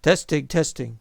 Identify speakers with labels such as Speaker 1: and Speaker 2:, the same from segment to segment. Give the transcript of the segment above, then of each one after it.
Speaker 1: Testing, testing.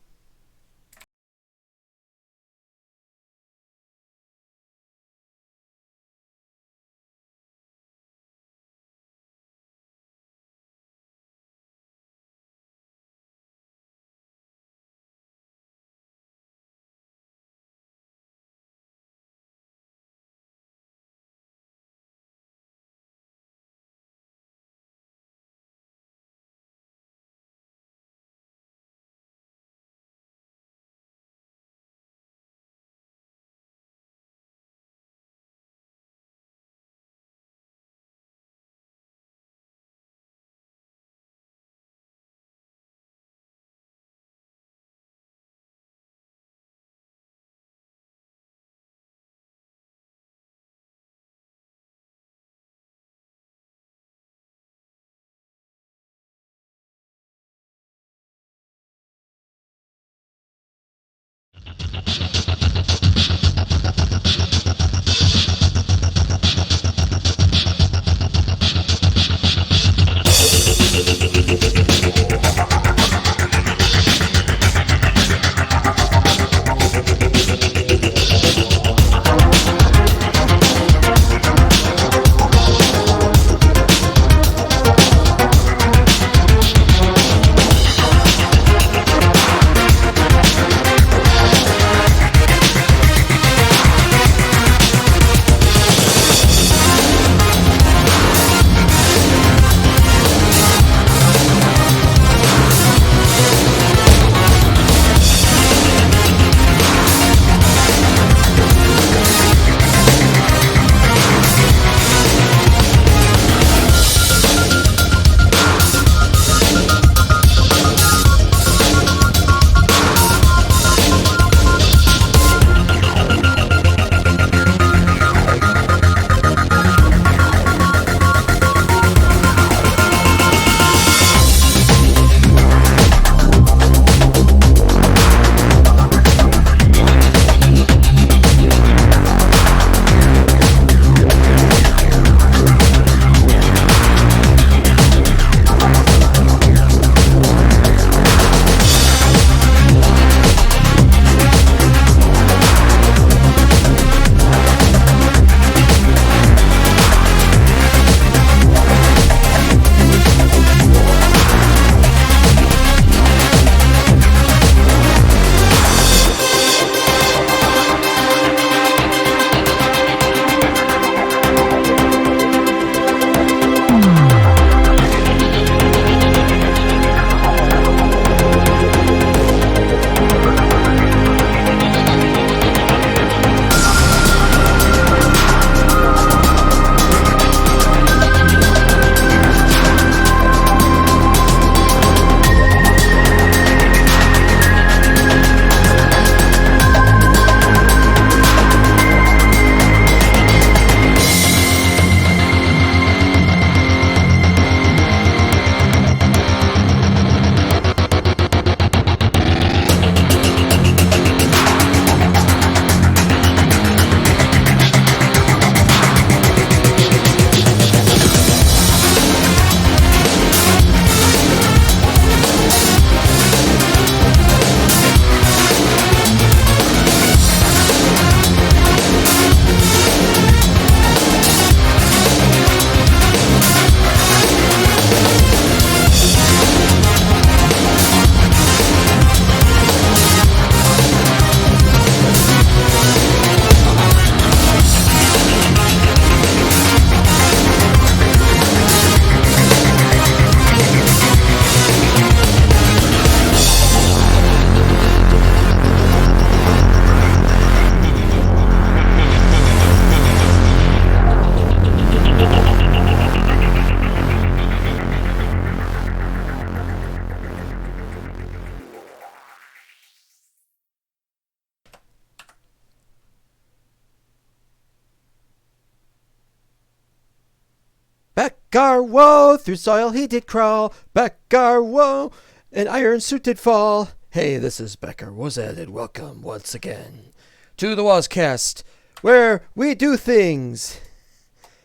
Speaker 1: Baccar Wozat, through soil he did crawl. Baccar Wozat, an iron suit did fall. Hey, this is Baccar Wozat, and welcome once again to the Wozcast, where we do things.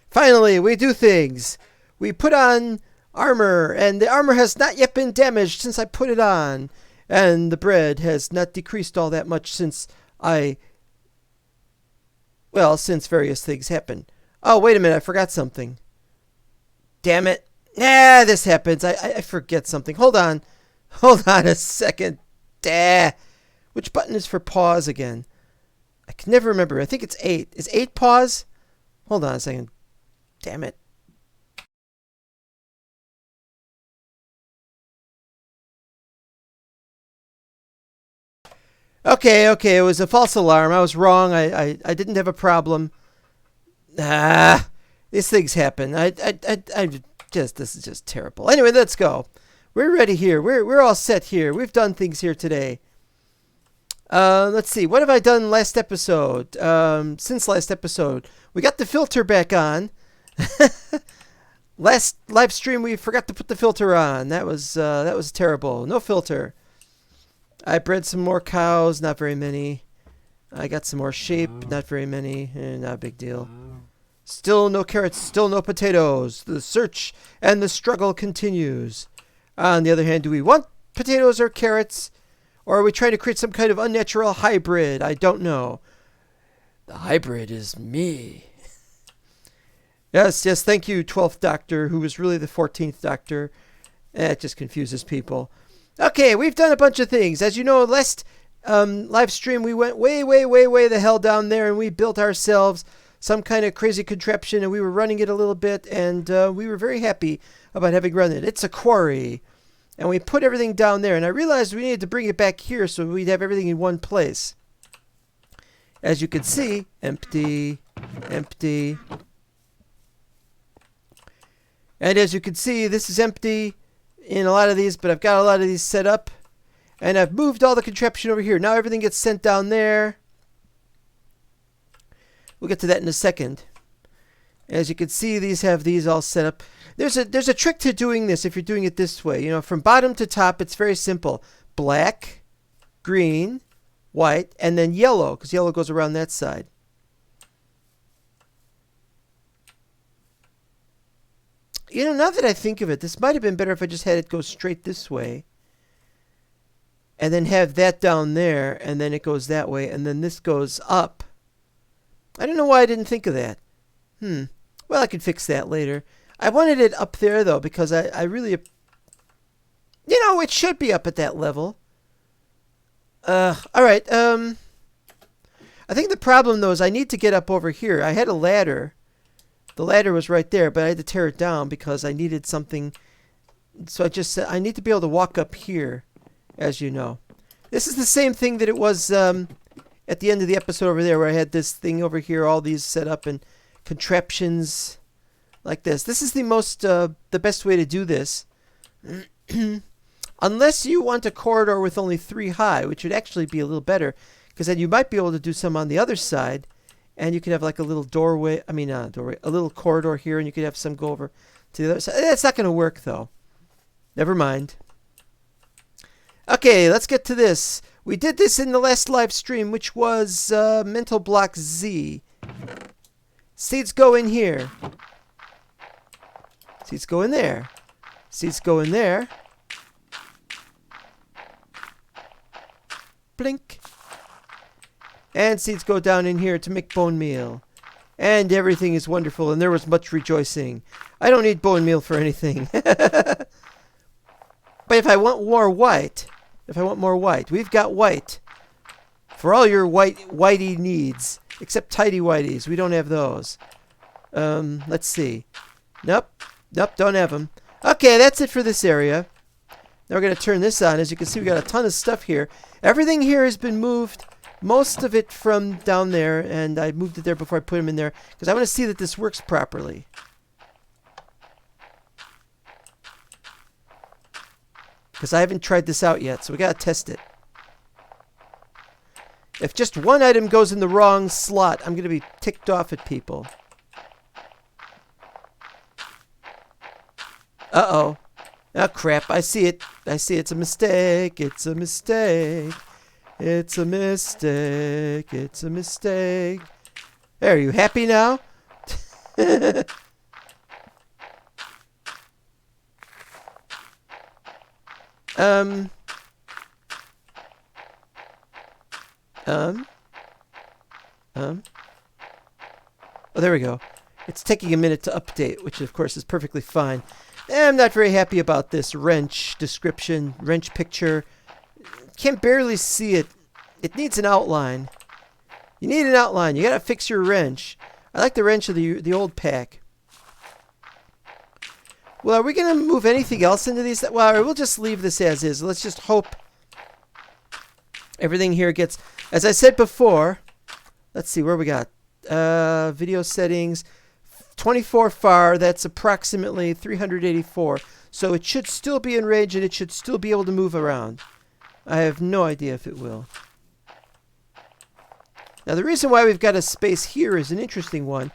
Speaker 1: Finally, we do things. We put on armor, and the armor has not yet been damaged since I put it on. and the bread has not decreased all that much since since various things happened. Oh, wait a minute, I forgot something. Damn it. This happens. I forget something. Hold on. Hold on a second. Which button is for pause again? I can never remember. I think it's 8. Is 8 pause? Hold on a second. Damn it. Okay. It was a false alarm. I was wrong. I didn't have a problem. These things happen. This is just terrible. Anyway, let's go. We're ready here. We're all set here. We've done things here today. Let's see. What have I done last episode? Since last episode, we got the filter back on. Last live stream, we forgot to put the filter on. That was terrible. No filter. I bred some more cows. Not very many. I got some more sheep. Not very many. Not a big deal. Still no carrots. Still no potatoes. The search and the struggle continues. On the other hand, do we want potatoes or carrots? Or are we trying to create some kind of unnatural hybrid? I don't know. The hybrid is me. Yes, thank you, 12th Doctor, who was really the 14th Doctor. It just confuses people. Okay, we've done a bunch of things. As you know, last live stream, we went way the hell down there, and we built ourselves some kind of crazy contraption, and we were running it a little bit, and we were very happy about having run it. It's a quarry. And we put everything down there. And I realized we needed to bring it back here so we'd have everything in one place. As you can see, empty. And as you can see, this is empty in a lot of these, but I've got a lot of these set up. And I've moved all the contraption over here. Now everything gets sent down there. We'll get to that in a second. As you can see, these have these all set up. There's a trick to doing this if you're doing it this way. You know, from bottom to top, it's very simple. Black, green, white, and then yellow, because yellow goes around that side. You know, now that I think of it, this might have been better if I just had it go straight this way. And then have that down there, and then it goes that way, and then this goes up. I don't know why I didn't think of that. Well, I could fix that later. I wanted it up there, though, because I really... You know, it should be up at that level. Alright, I think the problem, though, is I need to get up over here. I had a ladder. The ladder was right there, but I had to tear it down because I needed something. So I just said, I need to be able to walk up here, as you know. This is the same thing that it was at the end of the episode over there, where I had this thing over here, all these set up and contraptions like this. This is the best way to do this. Unless you want a corridor with only 3 high, which would actually be a little better, because then you might be able to do some on the other side, and you could have like a little doorway, a little corridor here, and you could have some go over to the other side. That's not going to work, though. Never mind. Okay, let's get to this. We did this in the last live stream, which was Mental Block Z. Seeds go in here. Seeds go in there. Seeds go in there. Blink. And seeds go down in here to make bone meal. And everything is wonderful, and there was much rejoicing. I don't need bone meal for anything. But if I want more white, we've got white. For all your whitey needs. Except tidy whiteys. We don't have those. Let's see. Nope, don't have them. Okay, that's it for this area. Now we're going to turn this on. As you can see, we got a ton of stuff here. Everything here has been moved. Most of it from down there, and I moved it there before I put them in there, because I want to see that this works properly. Because I haven't tried this out yet, so we got to test it. If just one item goes in the wrong slot, I'm going to be ticked off at people. Uh-oh. Oh, crap. I see it. It's a mistake. It's a mistake. It's a mistake. It's a mistake. There, are you happy now? Oh, there we go. It's taking a minute to update, which of course is perfectly fine. I'm not very happy about this wrench description, wrench picture. Can't barely see it. It needs an outline. You need an outline. You gotta fix your wrench. I like the wrench of the old pack. Well, are we gonna move anything else into these? Well, we'll just leave this as is. Let's just hope everything here gets, as I said before. Let's see where we got. Video settings, 24 far. That's approximately 384. So it should still be in range and it should still be able to move around. I have no idea if it will. Now the reason why we've got a space here is an interesting one.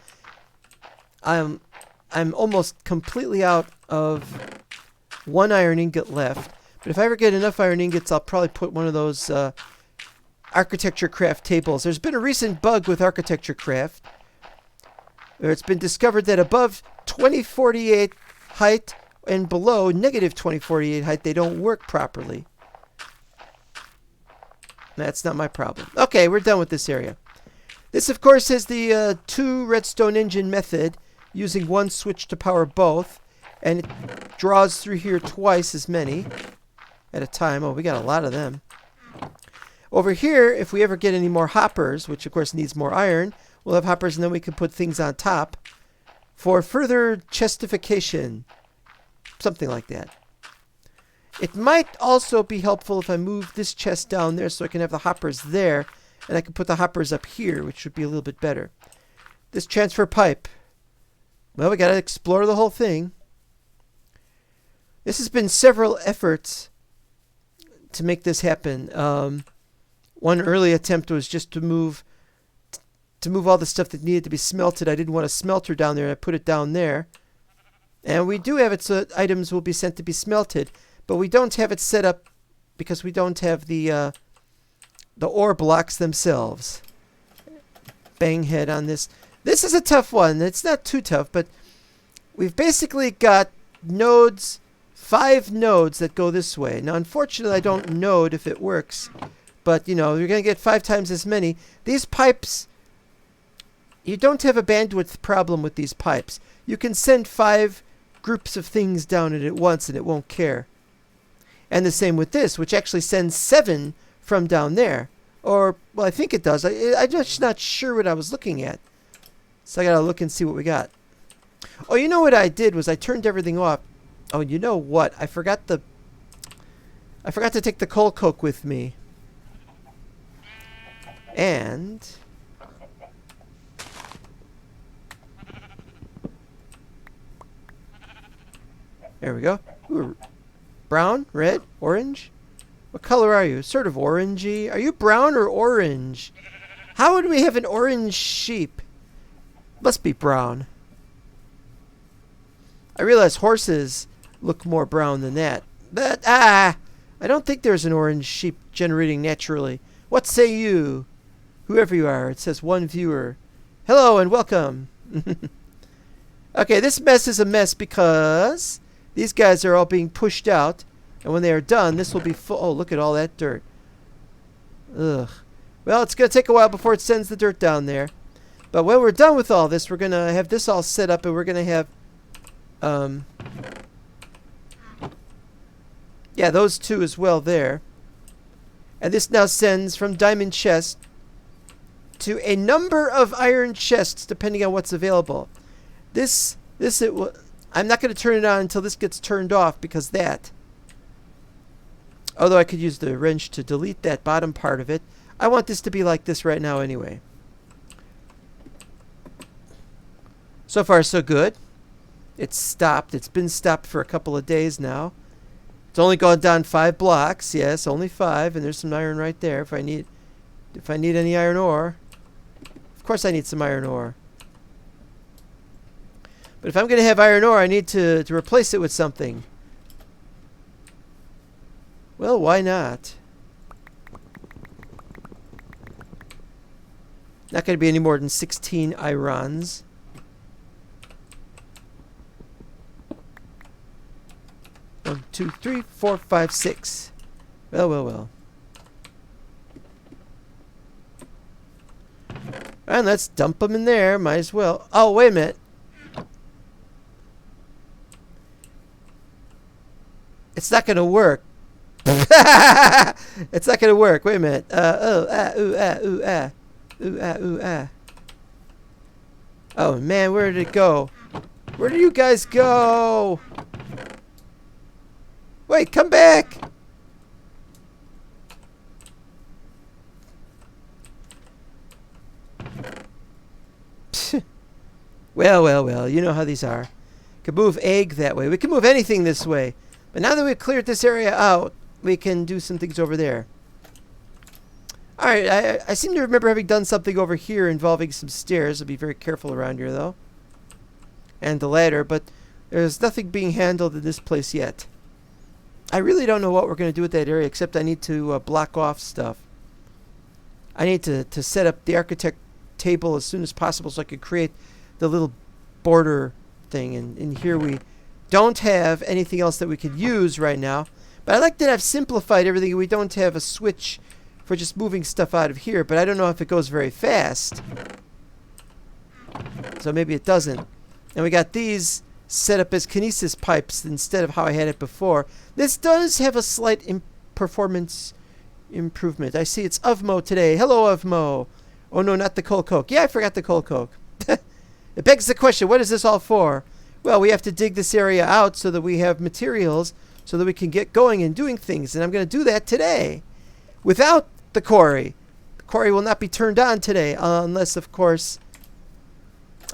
Speaker 1: I'm almost completely out of one iron ingot left. But if I ever get enough iron ingots, I'll probably put one of those architecture craft tables. There's been a recent bug with architecture craft where it's been discovered that above 2048 height and below negative 2048 height, they don't work properly. That's not my problem. Okay, we're done with this area. This, of course, is the 2 redstone engine method, using one switch to power both, and it draws through here twice as many at a time. Oh, we got a lot of them. Over here, if we ever get any more hoppers, which of course needs more iron, we'll have hoppers and then we can put things on top for further chestification. Something like that. It might also be helpful if I move this chest down there so I can have the hoppers there, and I can put the hoppers up here, which would be a little bit better. This transfer pipe. Well, we got to explore the whole thing. This has been several efforts to make this happen. One early attempt was just to move all the stuff that needed to be smelted. I didn't want a smelter down there, and I put it down there. And we do have it so items will be sent to be smelted, but we don't have it set up because we don't have the ore blocks themselves. Bang head on this. This is a tough one. It's not too tough, but we've basically got nodes, 5 nodes that go this way. Now, unfortunately, I don't know if it works, but, you know, you're going to get 5 times as many. These pipes, you don't have a bandwidth problem with these pipes. You can send 5 groups of things down it at once, and it won't care. And the same with this, which actually sends 7 from down there. Or, well, I think it does. I'm just not sure what I was looking at. So I gotta look and see what we got. Oh, you know what I did was I turned everything off. Oh, you know what? I forgot to take the coal coke with me. And there we go. Ooh, brown, red, orange. What color are you? Sort of orangey. Are you brown or orange? How would we have an orange sheep? Must be brown. I realize horses look more brown than that. But, I don't think there's an orange sheep generating naturally. What say you? Whoever you are, it says 1 viewer. Hello and welcome. Okay, this mess is a mess because these guys are all being pushed out. And when they are done, this will be full. Oh, look at all that dirt. Ugh. Well, it's going to take a while before it sends the dirt down there. But when we're done with all this, we're going to have this all set up, and we're going to have, yeah, those 2 as well there. And this now sends from diamond chest to a number of iron chests, depending on what's available. I'm not going to turn it on until this gets turned off, because that. Although I could use the wrench to delete that bottom part of it. I want this to be like this right now anyway. So far, so good. It's stopped. It's been stopped for a couple of days now. It's only gone down 5 blocks. Yes, only 5. And there's some iron right there if I need any iron ore. Of course I need some iron ore. But if I'm going to have iron ore, I need to replace it with something. Well, why not? Not going to be any more than 16 irons. One, 2, 3, 4, 5, 6. Well, well, well. Alright, let's dump them in there. Might as well. Oh, wait a minute. It's not going to work. It's not going to work. Wait a minute. Oh, man, where did it go? Where do you guys go? Wait, come back. Well, you know how these are. Can move egg that way. We can move anything this way. But now that we've cleared this area out, we can do some things over there. Alright, I seem to remember having done something over here involving some stairs. I'll be very careful around here, though. And the ladder, but there's nothing being handled in this place yet. I really don't know what we're going to do with that area, except I need to block off stuff. I need to set up the architect table as soon as possible so I could create the little border thing. And in here we don't have anything else that we could use right now. But I like that I've simplified everything. We don't have a switch for just moving stuff out of here, but I don't know if it goes very fast. So maybe it doesn't. And we got these set up as kinesis pipes instead of how I had it before. This does have a slight performance improvement. I see it's Uvmo today. Hello, Uvmo. Oh, no, not the coal coke. Yeah, I forgot the coal coke. It begs the question, what is this all for? Well, we have to dig this area out so that we have materials so that we can get going and doing things. And I'm going to do that today without the quarry. The quarry will not be turned on today unless, of course,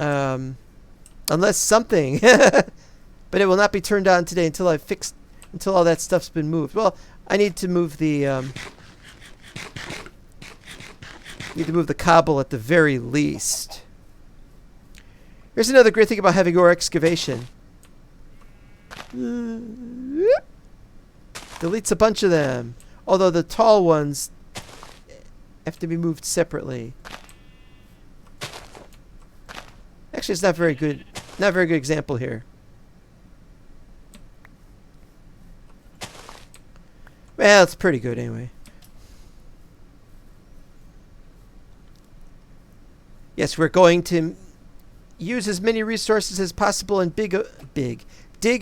Speaker 1: unless something. But it will not be turned on today until until all that stuff's been moved. Well, I need to move the cobble at the very least. Here's another great thing about having ore excavation. Deletes a bunch of them. Although the tall ones have to be moved separately. Actually, it's not very good. Not a very good example here. Well, it's pretty good anyway. Yes, we're going to use as many resources as possible and dig a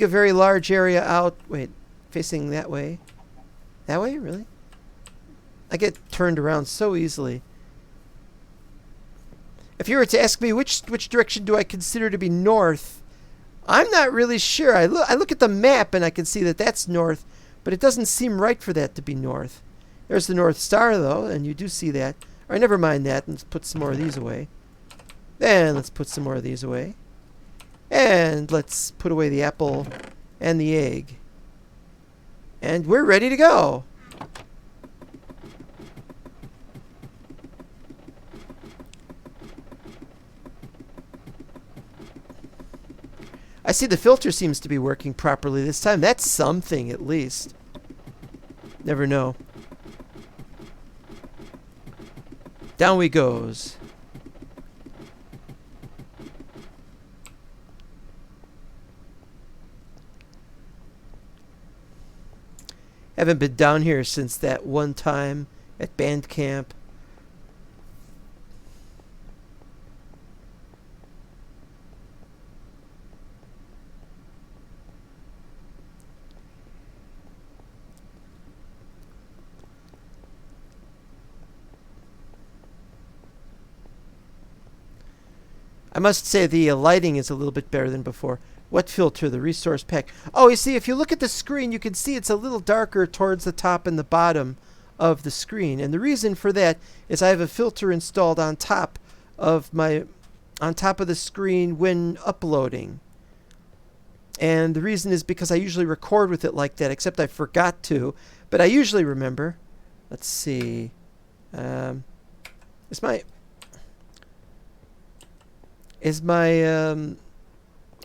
Speaker 1: very large area out. Wait, facing that way? That way? Really? I get turned around so easily. If you were to ask me which direction do I consider to be north, I'm not really sure. I look at the map and I can see that that's north, but it doesn't seem right for that to be north. There's the North Star, though, and you do see that. All right, never mind that. Let's put some more of these away. Then let's put some more of these away. And let's put away the apple and the egg. And we're ready to go. I see the filter seems to be working properly this time. That's something, at least. Never know. Down we goes. Haven't been down here since that one time at band camp. I must say the lighting is a little bit better than before. What filter? The resource pack. Oh, you see, if you look at the screen, you can see it's a little darker towards the top and the bottom of the screen. And the reason for that is I have a filter installed on top of the screen when uploading. And the reason is because I usually record with it like that, except I forgot to. But I usually remember. Let's see.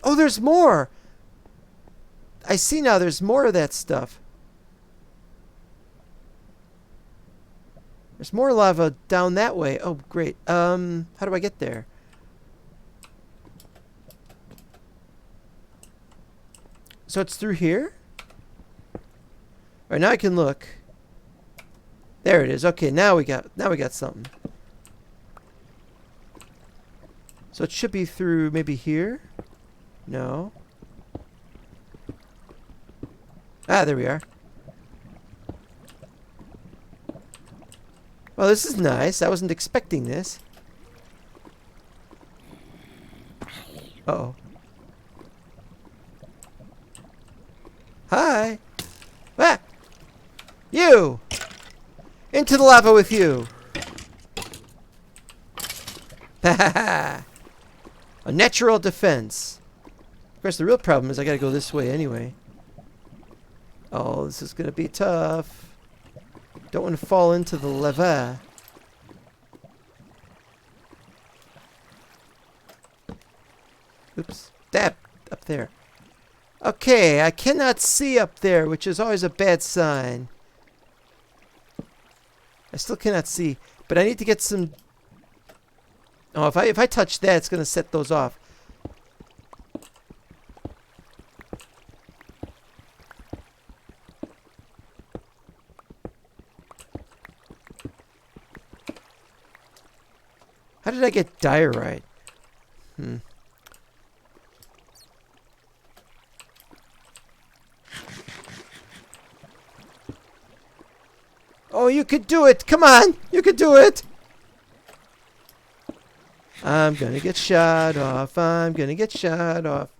Speaker 1: Oh, there's more! I see now there's more of that stuff. There's more lava down that way. Oh, great. How do I get there? So it's through here? Alright, now I can look. There it is. Okay, now we got something. So it should be through maybe here? No. Ah, there we are. Well, this is nice. I wasn't expecting this. Uh-oh. Hi. Ah! You! Into the lava with you! Ha ha ha! A natural defense. Of course, the real problem is I gotta go this way anyway. Oh, this is gonna be tough. Don't want to fall into the lava. Oops. That up there. Okay, I cannot see up there, which is always a bad sign. I still cannot see, but I need to get some... Oh, if I touch that, it's going to set those off. How did I get diorite? Oh, you could do it! Come on! You could do it! I'm gonna get shot off. I'm gonna get shot off.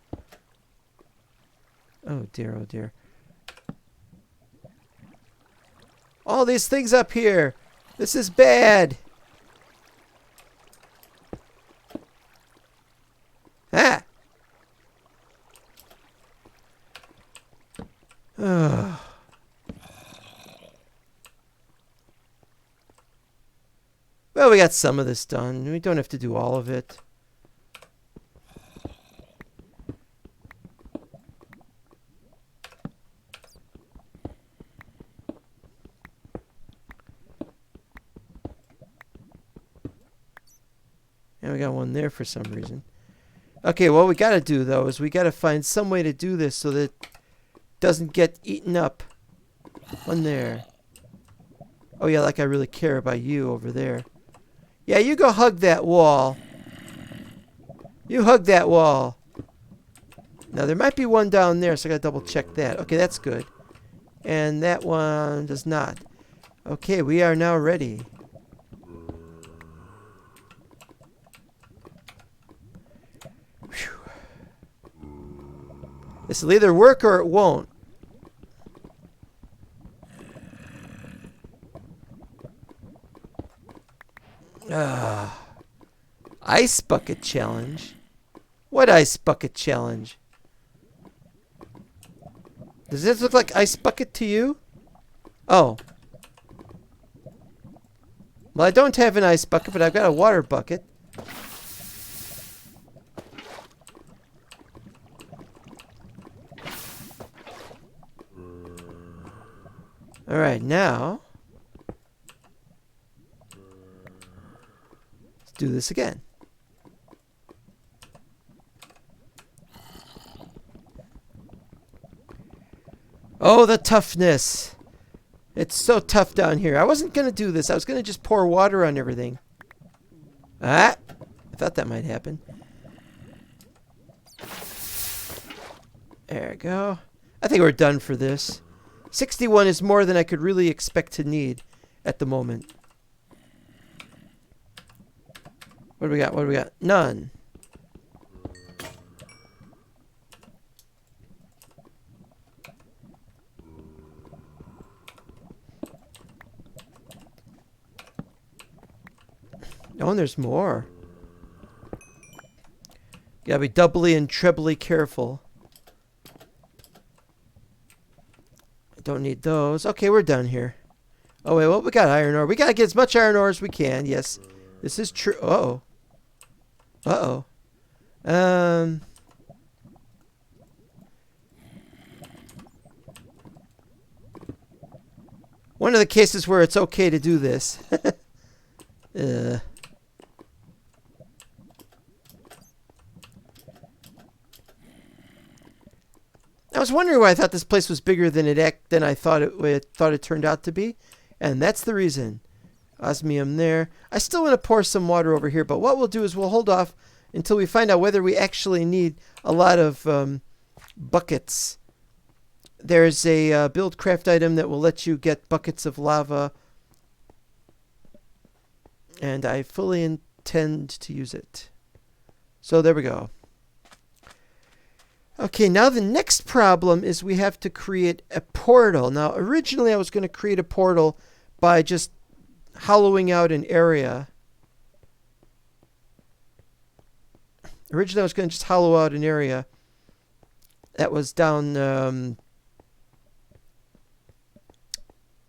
Speaker 1: Oh dear, oh dear. All these things up here! This is bad! Ah! Ugh. Well, we got some of this done. We don't have to do all of it. And we got one there for some reason. Okay, what we got to do, though, is we got to find some way to do this so that it doesn't get eaten up. One there. Oh, yeah, like I really care about you over there. Yeah, you go hug that wall. You hug that wall. Now, there might be one down there, so I gotta double check that. Okay, that's good. And that one does not. Okay, we are now ready. Whew. This will either work or it won't. Ice bucket challenge? What ice bucket challenge? Does this look like ice bucket to you? Oh. Well, I don't have an ice bucket, but I've got a water bucket. Alright, now... let's do this again. Oh, the toughness. It's so tough down here. I wasn't going to do this. I was going to just pour water on everything. Ah! I thought that might happen. There we go. I think we're done for this. 61 is more than I could really expect to need at the moment. What do we got? What do we got? None. Oh, and there's more. Gotta be doubly and trebly careful. I don't need those. Okay, we're done here. Oh, wait, well, we got iron ore. We gotta get as much iron ore as we can. Yes, this is true. Uh-oh. Uh-oh. One of the cases where it's okay to do this. I was wondering why I thought this place was bigger than I thought it turned out to be, and that's the reason. Osmium there. I still want to pour some water over here, but what we'll do is we'll hold off until we find out whether we actually need a lot of buckets. There's a build craft item that will let you get buckets of lava, and I fully intend to use it. So there we go. Okay, now the next problem is we have to create a portal. Now, originally I was going to create a portal by just hollowing out an area. Originally I was going to just hollow out an area that was down...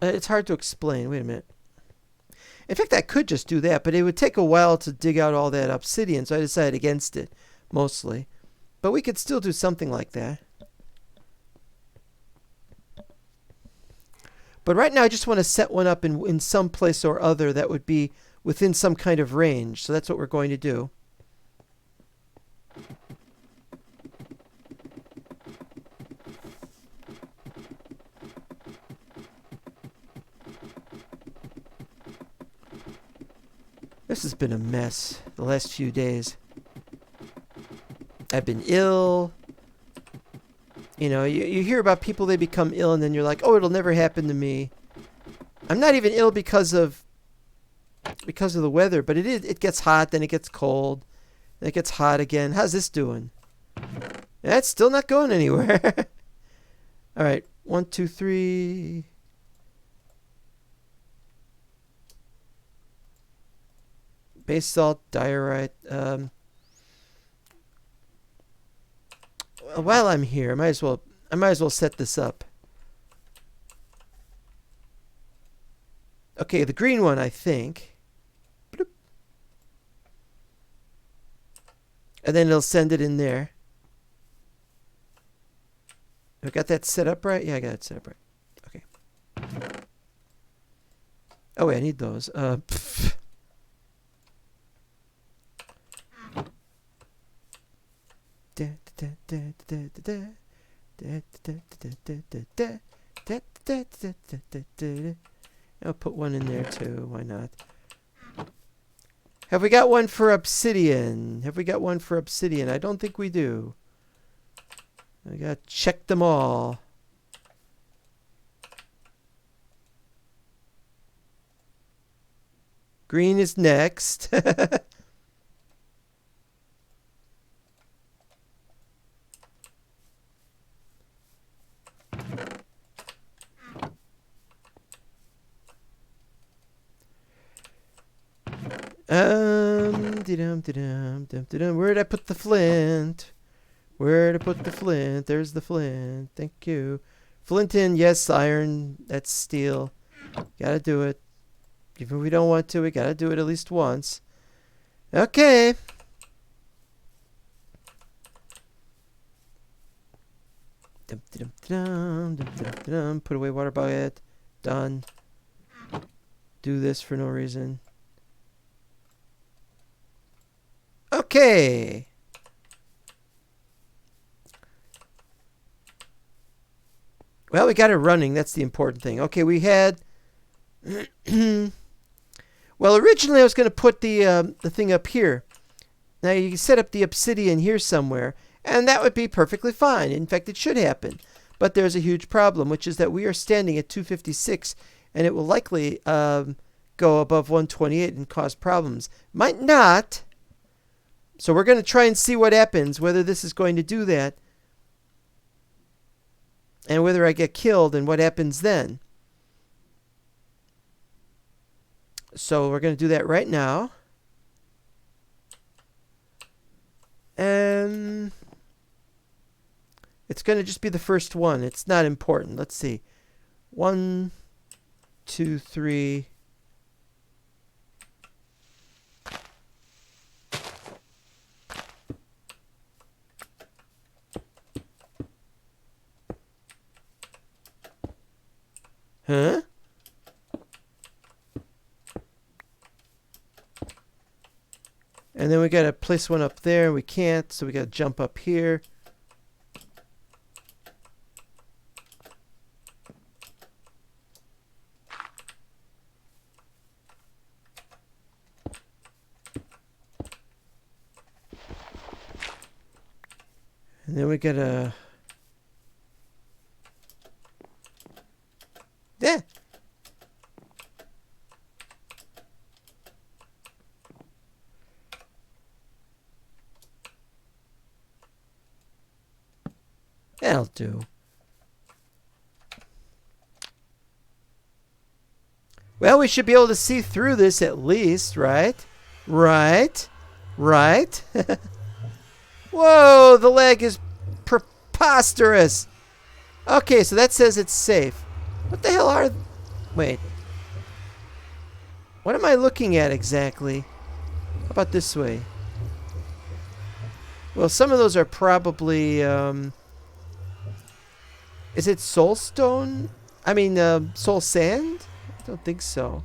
Speaker 1: it's hard to explain. Wait a minute. In fact, I could just do that, but it would take a while to dig out all that obsidian, so I decided against it, mostly. But we could still do something like that. But right now I just want to set one up in some place or other that would be within some kind of range. So that's what we're going to do. This has been a mess the last few days. I've been ill. You know, you hear about people, they become ill, and then you're like, oh, it'll never happen to me. I'm not even ill because of the weather, but it gets hot, then it gets cold, then it gets hot again. How's this doing? That's still not going anywhere. All right, 1, 2, 3. Base salt, diorite. While I'm here, I might as well set this up. Okay, the green one, I think. Bloop. And then it'll send it in there. I got that set up right? Yeah, I got it set up right. Okay. Oh wait, I need those. I'll put one in there too. Why not? Have we got one for obsidian? Have we got one for obsidian? I don't think we do. I gotta check them all. Green is next. Where'd I put the flint? Where'd I put the flint? There's the flint. Thank you. Flint in, yes, iron. That's steel. Gotta do it. Even if we don't want to, we gotta do it at least once. Okay. Put away water bucket. Done. Do this for no reason. Okay. Well, we got it running. That's the important thing. Okay, we had... Well, originally I was going to put the thing up here. Now, you can set up the obsidian here somewhere, and that would be perfectly fine. In fact, it should happen. But there's a huge problem, which is that we are standing at 256, and it will likely go above 128 and cause problems. Might not. So we're going to try and see what happens, whether this is going to do that, and whether I get killed and what happens then. So we're going to do that right now. And it's going to just be the first one. It's not important. Let's see. 1, 2, 3. Huh? And then we got to place one up there. We can't, so we got to jump up here. And then we gotta... Yeah. That'll do. Well, we should be able to see through this at least, right? Right? Right? Whoa, the lag is preposterous. Okay, so that says it's safe. What the hell are... Wait. What am I looking at exactly? How about this way? Well, some of those are probably... Is it soul stone? I mean, soul sand? I don't think so.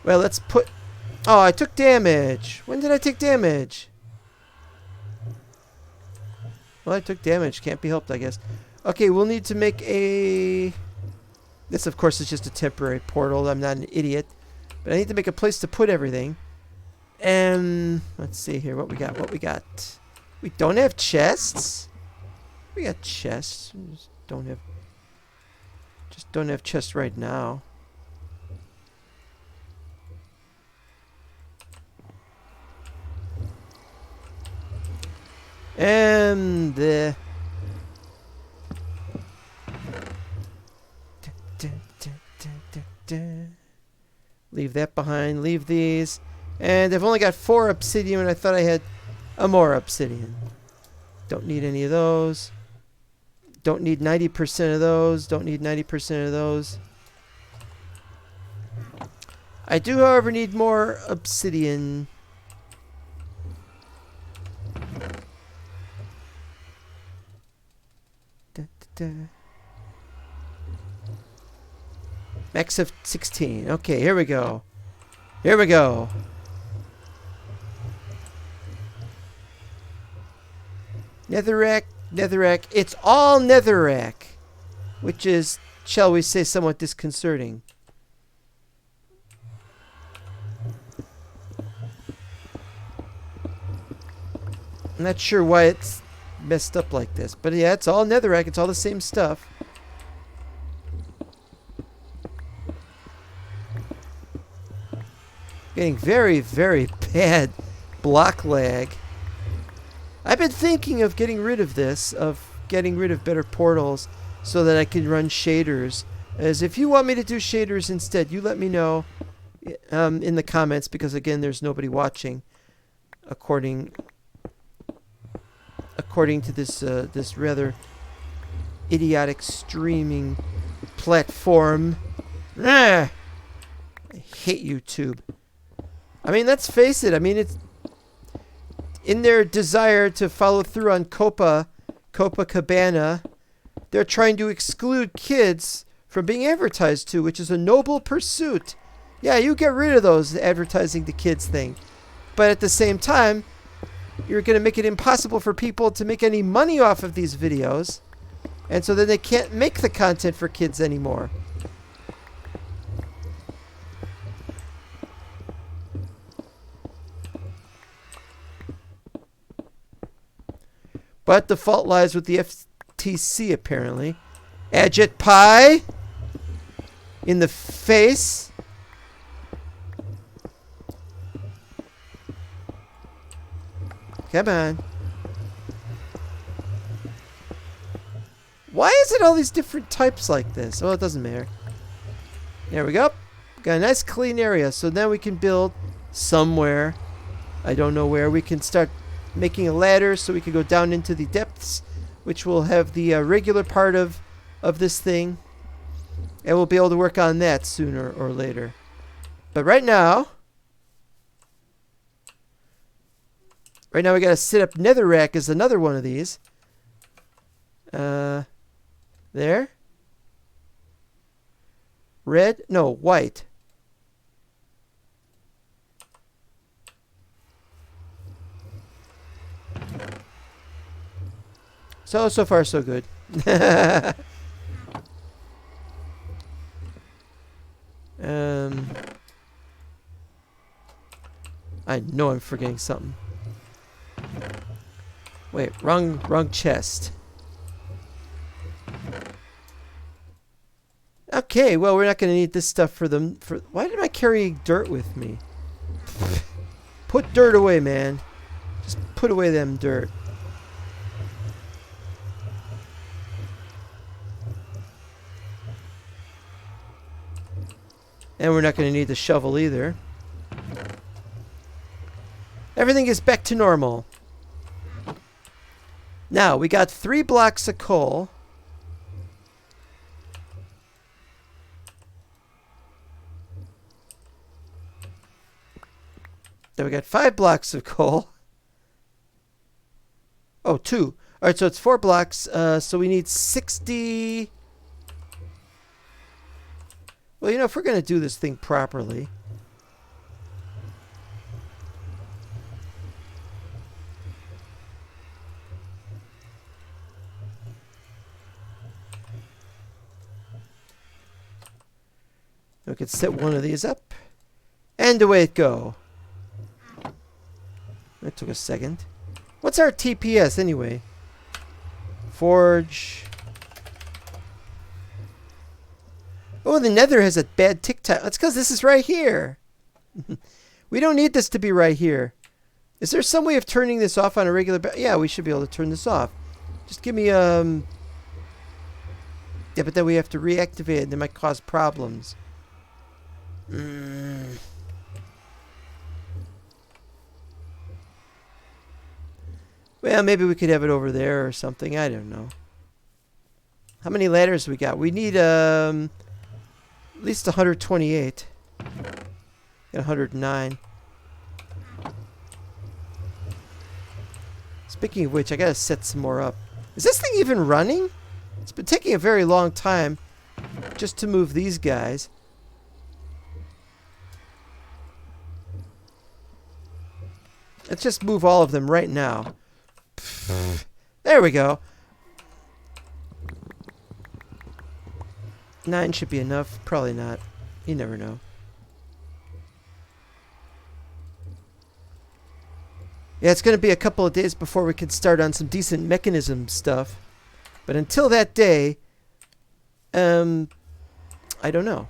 Speaker 1: Well, let's put... Oh, I took damage. When did I take damage? Well, I took damage. Can't be helped, I guess. Okay, we'll need to make a... This, of course, is just a temporary portal. I'm not an idiot. But I need to make a place to put everything. And... Let's see here. What we got? What we got? We don't have chests? We got chests. We just don't have... Just don't have chests right now. And leave that behind. Leave these. And I've only got 4 obsidian, and I thought I had a more obsidian. Don't need any of those. Don't need 90% of those. Don't need 90% of those. I do, however, need more obsidian. Max of 16. Okay, here we go. Here we go. Netherrack, netherrack. It's all netherrack, which is, shall we say, somewhat disconcerting. I'm not sure why it's messed up like this, but yeah, it's all netherrack. It's all the same stuff. Getting very, very bad block lag. I've been thinking of getting rid of this, of getting rid of better portals so that I can run shaders. As if you want me to do shaders instead, you let me know in the comments, because again, there's nobody watching according to this this rather idiotic streaming platform. I hate YouTube. I mean, let's face it. I mean, it's in their desire to follow through on Copacabana, they're trying to exclude kids from being advertised to, which is a noble pursuit. Yeah, you get rid of those advertising to kids thing. But at the same time, you're going to make it impossible for people to make any money off of these videos. And so then they can't make the content for kids anymore. But the fault lies with the FTC, apparently. Agit pie in the face. Come on. Why is it all these different types like this? Oh, it doesn't matter. There we go. Got a nice clean area. So now we can build somewhere. I don't know where. We can start making a ladder so we can go down into the depths, which will have the regular part of this thing. And we'll be able to work on that sooner or later. But right now we got to set up netherrack as another one of these. There. Red? No, white. So far, so good. I know I'm forgetting something. Wait, wrong chest. Okay, well, we're not going to need this stuff for them. Why am I carrying dirt with me? Put dirt away, man. Just put away them dirt. And we're not going to need the shovel either. Everything is back to normal. Now, we got 3 blocks of coal. Then we got 5 blocks of coal. Oh, 2. Alright, so it's 4 blocks. So we need 60... Well, you know, if we're going to do this thing properly... We could set one of these up. And away it go. That took a second. What's our TPS anyway? Forge. Oh, the Nether has a bad tick time. That's because this is right here. We don't need this to be right here. Is there some way of turning this off on a regular yeah, we should be able to turn this off. Just give me yeah, but then we have to reactivate it and it might cause problems. Well, maybe we could have it over there or something. I don't know. How many ladders we got? We need at least 128. Got 109. Speaking of which, I gotta set some more up. Is this thing even running? It's been taking a very long time just to move these guys. Let's just move all of them right now. There we go. 9 should be enough. Probably not. You never know. Yeah, it's going to be a couple of days before we can start on some decent mechanism stuff. But until that day, I don't know.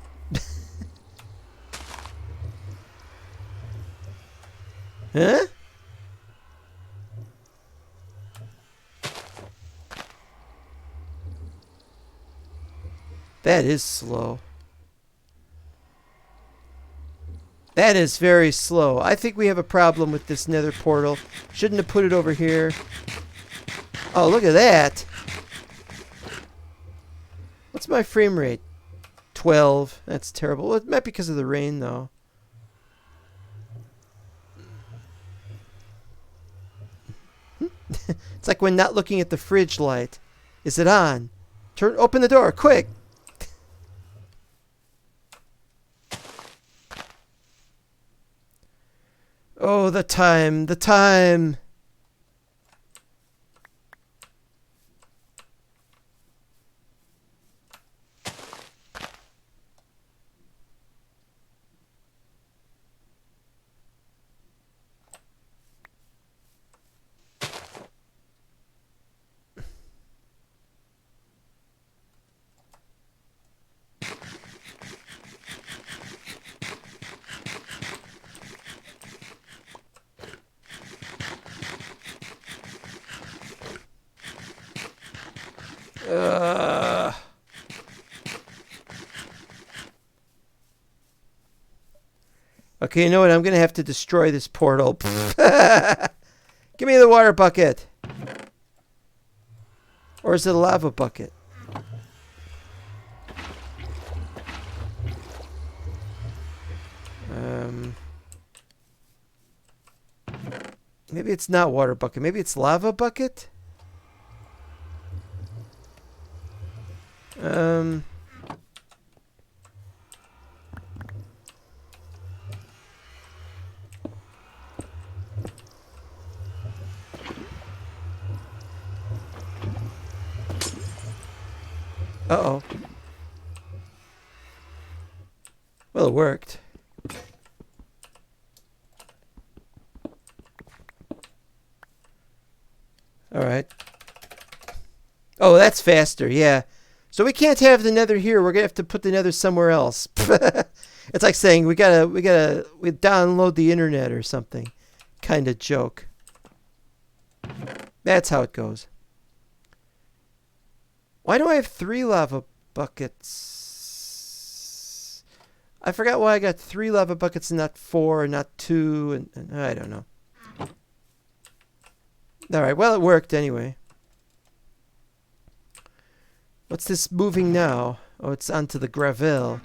Speaker 1: Huh? That is slow. That is very slow. I think we have a problem with this nether portal. Shouldn't have put it over here. Oh, look at that. What's my frame rate? 12. That's terrible. Well, it might be because of the rain, though. It's like when not looking at the fridge light. Is it on? Open the door, quick! Oh, the time, the time! Okay, you know what? I'm going to have to destroy this portal. Give me the water bucket. Or is it a lava bucket? Maybe it's not water bucket. Maybe it's lava bucket? Uh-oh. Well, it worked. All right. Oh, that's faster. Yeah. So we can't have the nether here. We're gonna have to put the nether somewhere else. It's like saying we download the internet or something. Kind of joke. That's how it goes. Why do I have 3 lava buckets? I forgot why I got 3 lava buckets and not 4 and not 2 and I don't know. Alright, well it worked anyway. What's this moving now? Oh, it's onto the gravel.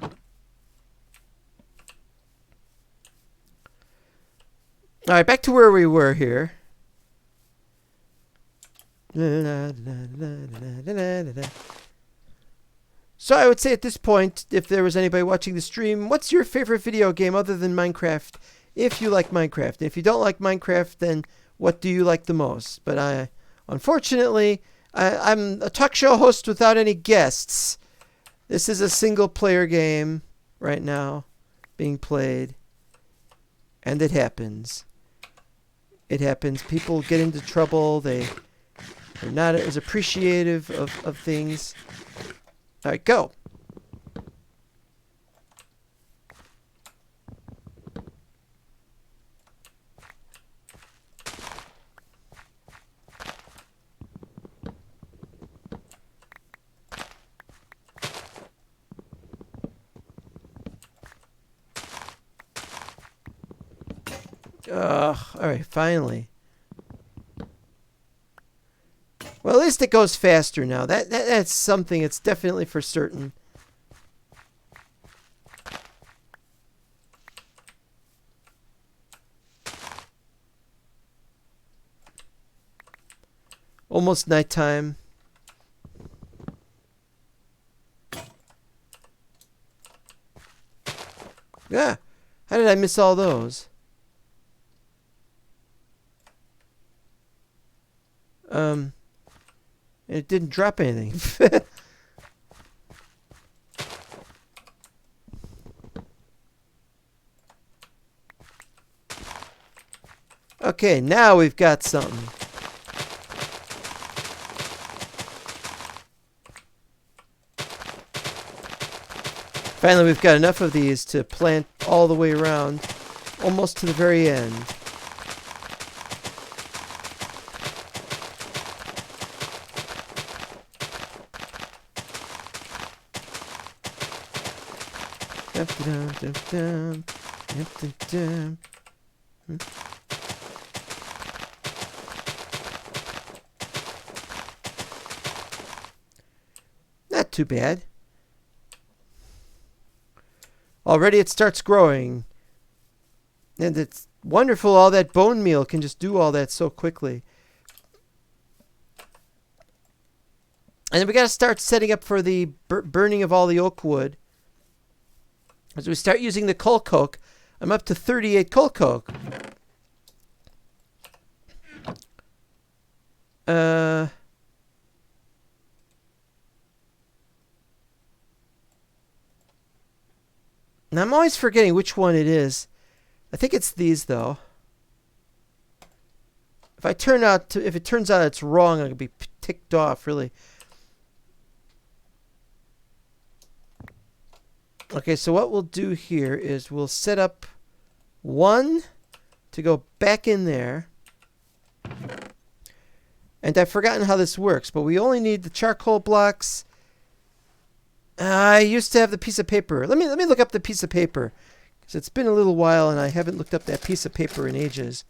Speaker 1: Alright, back to where we were here. So I would say at this point, if there was anybody watching the stream, what's your favorite video game other than Minecraft? If you like Minecraft. If you don't like Minecraft, then what do you like the most? But unfortunately, I'm a talk show host without any guests. This is a single player game right now being played. And it happens. It happens. People get into trouble. They're not as appreciative of things. All right, go. All right, finally. Well, at least it goes faster now. That's something. It's definitely for certain. Almost nighttime. Yeah. How did I miss all those? It didn't drop anything. Okay, now we've got something. Finally, we've got enough of these to plant all the way around, almost to the very end. Not too bad. Already it starts growing. And it's wonderful all that bone meal can just do all that so quickly. And then we got to start setting up for the burning of all the oak wood. As we start using the coal coke, I'm up to 38 coal coke. Now I'm always forgetting which one it is. I think it's these though. If it turns out it's wrong, I'm gonna be ticked off really. Okay, so what we'll do here is we'll set up one to go back in there. And I've forgotten how this works, but we only need the charcoal blocks. I used to have the piece of paper. Let me look up the piece of paper, because it's been a little while and I haven't looked up that piece of paper in ages.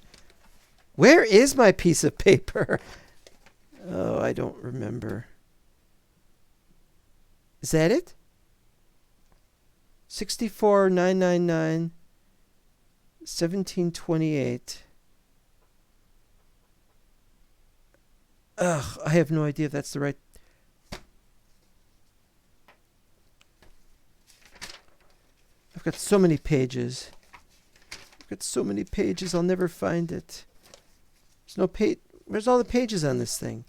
Speaker 1: Where is my piece of paper? Oh, I don't remember. Is that it? 64999 1728. Ugh, I have no idea if that's the right. I've got so many pages. I'll never find it. There's no page. Where's all the pages on this thing?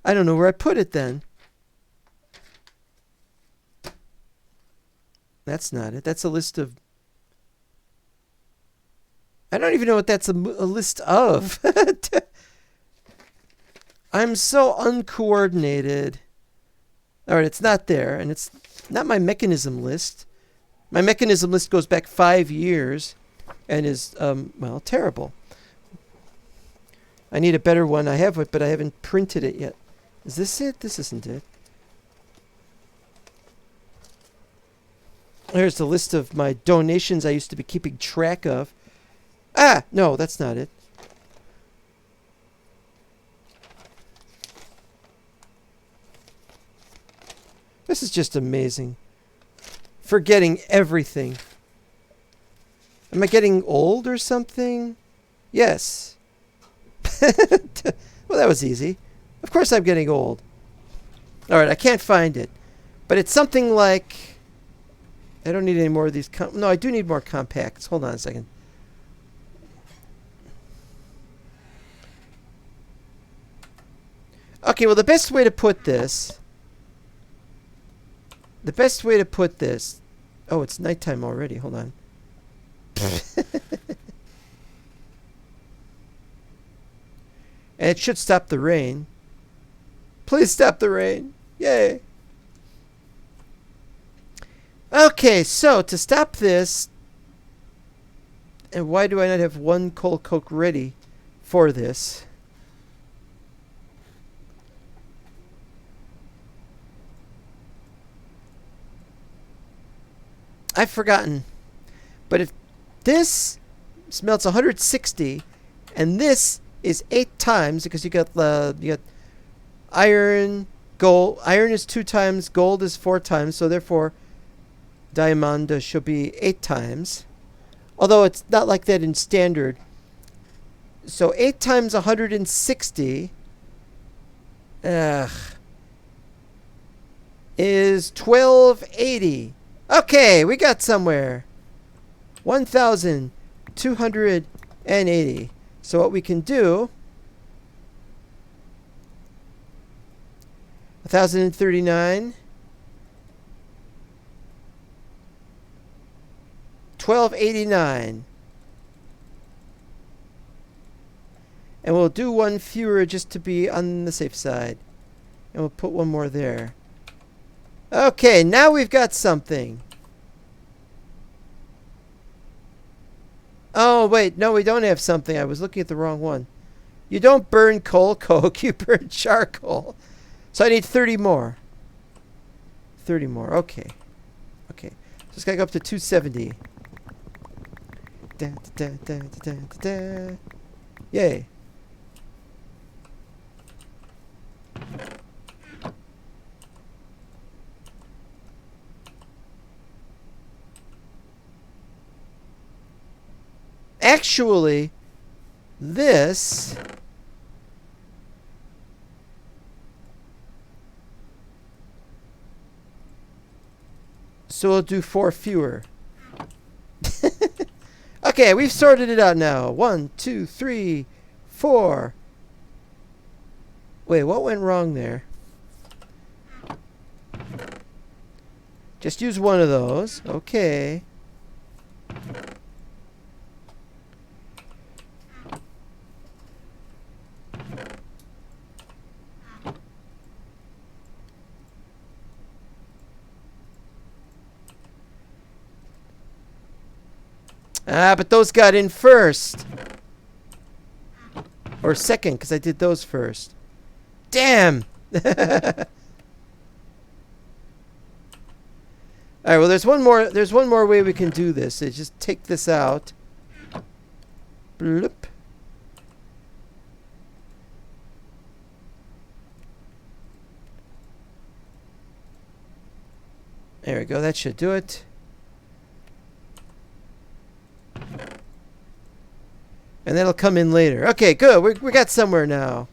Speaker 1: I don't know where I put it then. That's not it. That's a list of... I don't even know what that's a list of. I'm so uncoordinated. All right, it's not there, and it's not my mechanism list. My mechanism list goes back 5 years and is, well, terrible. I need a better one. I have it, but I haven't printed it yet. Is this it? This isn't it. There's the list of my donations I used to be keeping track of. Ah, no, that's not it. This is just amazing. Forgetting everything. Am I getting old or something? Yes. Well, that was easy. Of course I'm getting old. Alright, I can't find it. But it's something like... I don't need any more of these... No, I do need more compacts. Hold on a second. Okay, well, the best way to put this... Oh, it's nighttime already. Hold on. And it should stop the rain. Please stop the rain. Yay. Okay, so to stop this... And why do I not have one coal coke ready for this? I've forgotten. But if this smelts 160 and this is 8 times, because you got iron, gold. Iron is 2 times, gold is 4 times, so therefore diamond should be 8 times. Although it's not like that in standard. So 8 times 160 is 1280. Okay, we got somewhere. 1,280. So what we can do... 1,039. 1,289. And we'll do one fewer just to be on the safe side. And we'll put one more there. Okay, now we've got something. Oh, wait. No, we don't have something. I was looking at the wrong one. You don't burn coal coke. You burn charcoal. So I need 30 more. 30 more. Okay. Okay. So it's got to go up to 270. Da, da, da, da, da, da. Yay. Actually, this... So we'll do 4 fewer. Okay, we've sorted it out now. 1, 2, 3, 4. Wait, what went wrong there? Just use one of those. Okay. Ah, but those got in first. Or second, because I did those first. Damn! Alright, well there's one more way we can do this. Is just take this out. Bloop. There we go, that should do it. And that'll come in later. Okay, good. We got somewhere now.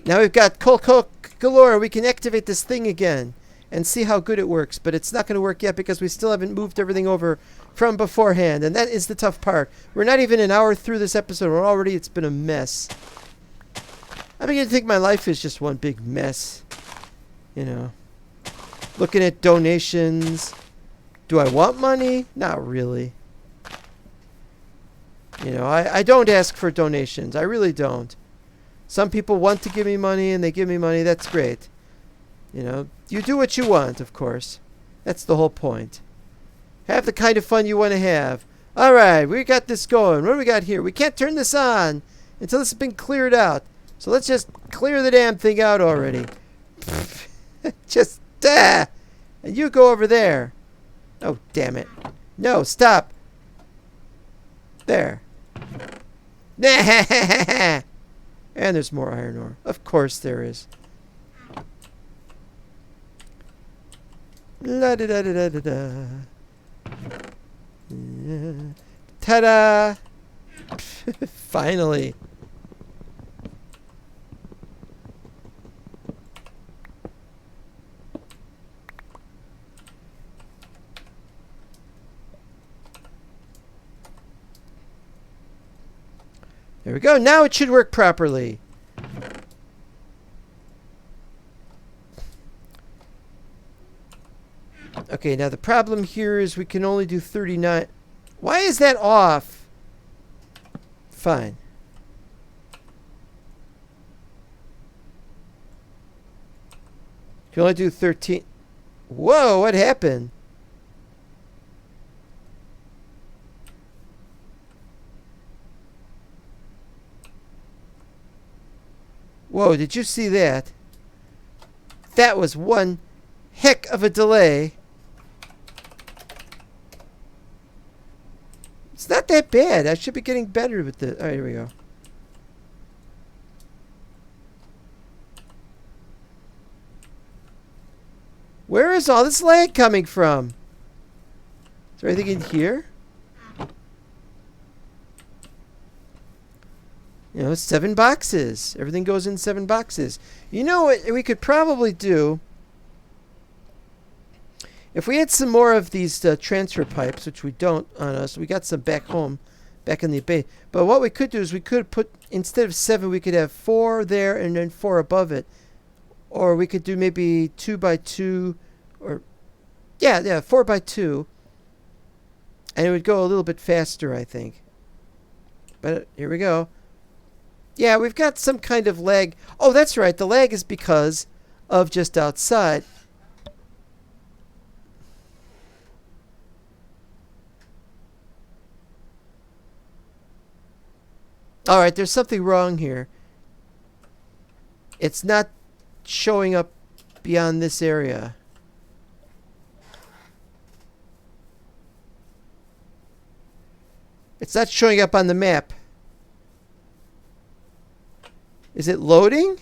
Speaker 1: Now we've got coal coke galore. We can activate this thing again and see how good it works. But it's not going to work yet because we still haven't moved everything over from beforehand. And that is the tough part. We're not even an hour through this episode. It's been a mess. I'm beginning to think my life is just one big mess. You know. Looking at donations. Do I want money? Not really. You know, I don't ask for donations. I really don't. Some people want to give me money and they give me money. That's great. You know, you do what you want, of course. That's the whole point. Have the kind of fun you want to have. All right, we got this going. What do we got here? We can't turn this on until this has been cleared out. So let's just clear the damn thing out already. Just, and you go over there. Oh, damn it. No, stop. There. And there's more iron ore. Of course there is. La da da da da da. Ta-da! Finally. There we go. Now it should work properly. Okay, now the problem here is we can only do 39. Why is that off? Fine. You can only do 13. Whoa, what happened? Whoa, did you see that? That was one heck of a delay. It's not that bad. I should be getting better with the... All right, here we go. Where is all this lag coming from? Is there anything in here? You know, 7 boxes. Everything goes in 7 boxes. You know what we could probably do? If we had some more of these transfer pipes, which we don't on us, we got some back home, back in the bay. But what we could do is we could put, instead of 7, we could have 4 there and then 4 above it. Or we could do maybe 2 by 2, or, yeah, 4 by 2. And it would go a little bit faster, I think. But here we go. Yeah, we've got some kind of lag. Oh, that's right. The lag is because of just outside. All right, there's something wrong here. It's not showing up beyond this area. It's not showing up on the map. Is it loading?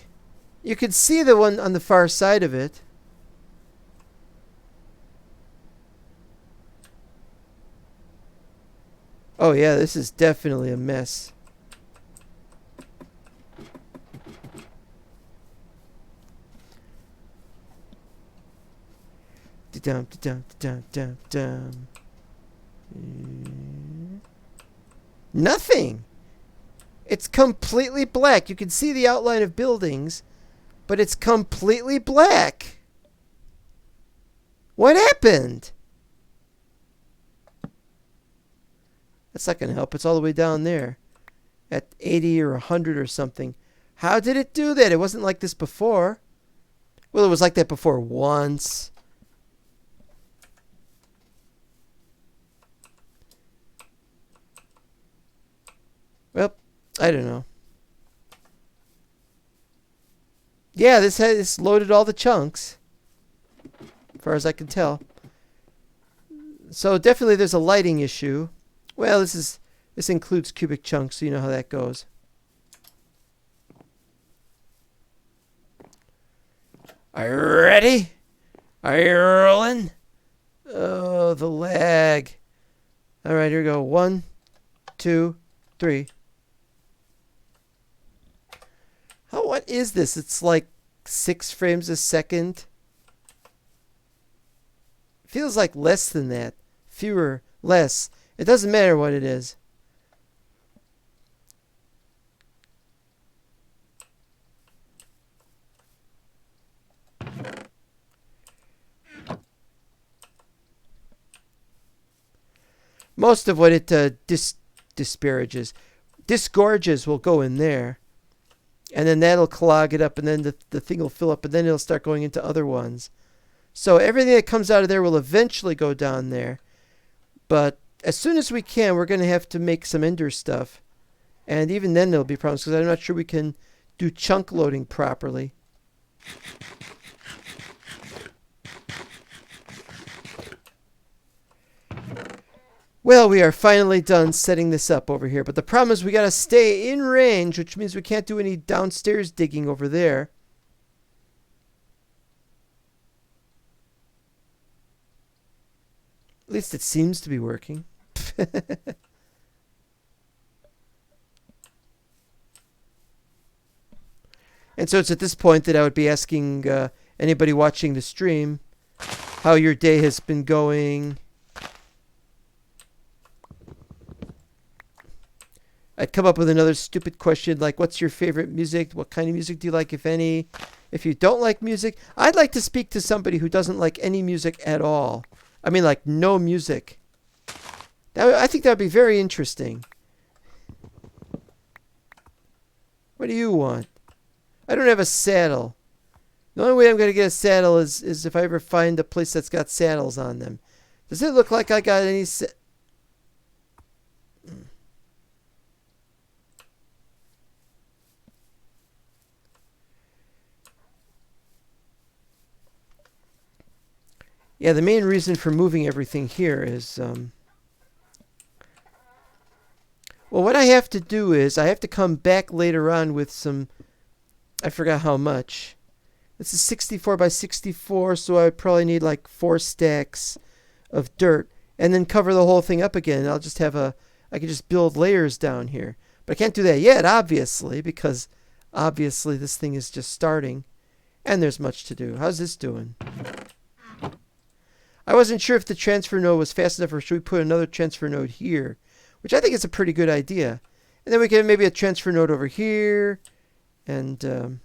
Speaker 1: You can see the one on the far side of it. Oh yeah, this is definitely a mess. Dum dum dum dum dum. Nothing. It's completely black. You can see the outline of buildings, but it's completely black. What happened? That's not going to help. It's all the way down there at 80 or 100 or something. How did it do that? It wasn't like this before. Well, it was like that before once. Well, I don't know. Yeah, this loaded all the chunks, as far as I can tell. So definitely there's a lighting issue. Well, this includes cubic chunks, so you know how that goes. Are you ready? Are you rolling? Oh, the lag. All right, here we go. 1, 2, 3. Oh, what is this? It's like 6 frames a second. Feels like less than that. Fewer, less. It doesn't matter what it is. Most of what it disgorges will go in there. and then that'll clog it up, and then the thing will fill up, and then it'll start going into other ones. So everything that comes out of there will eventually go down there. But as soon as we can, we're going to have to make some Ender stuff. And even then there'll be problems, because I'm not sure we can do chunk loading properly. Well, we are finally done setting this up over here. But the problem is we got to stay in range, which means we can't do any downstairs digging over there. At least it seems to be working. And so it's at this point that I would be asking anybody watching the stream how your day has been going. I'd come up with another stupid question like, what's your favorite music? What kind of music do you like, if any? If you don't like music, I'd like to speak to somebody who doesn't like any music at all. I mean, like, no music. I think that would be very interesting. What do you want? I don't have a saddle. The only way I'm going to get a saddle is if I ever find a place that's got saddles on them. Does it look like I got any Yeah, the main reason for moving everything here is... well, what I have to do is I have to come back later on with some... I forgot how much. This is 64 by 64, so I would probably need like 4 stacks of dirt. And then cover the whole thing up again. I'll just have I can just build layers down here. But I can't do that yet, obviously, because obviously this thing is just starting. And there's much to do. How's this doing? I wasn't sure if the transfer node was fast enough, or should we put another transfer node here, which I think is a pretty good idea. And then we can have maybe a transfer node over here, and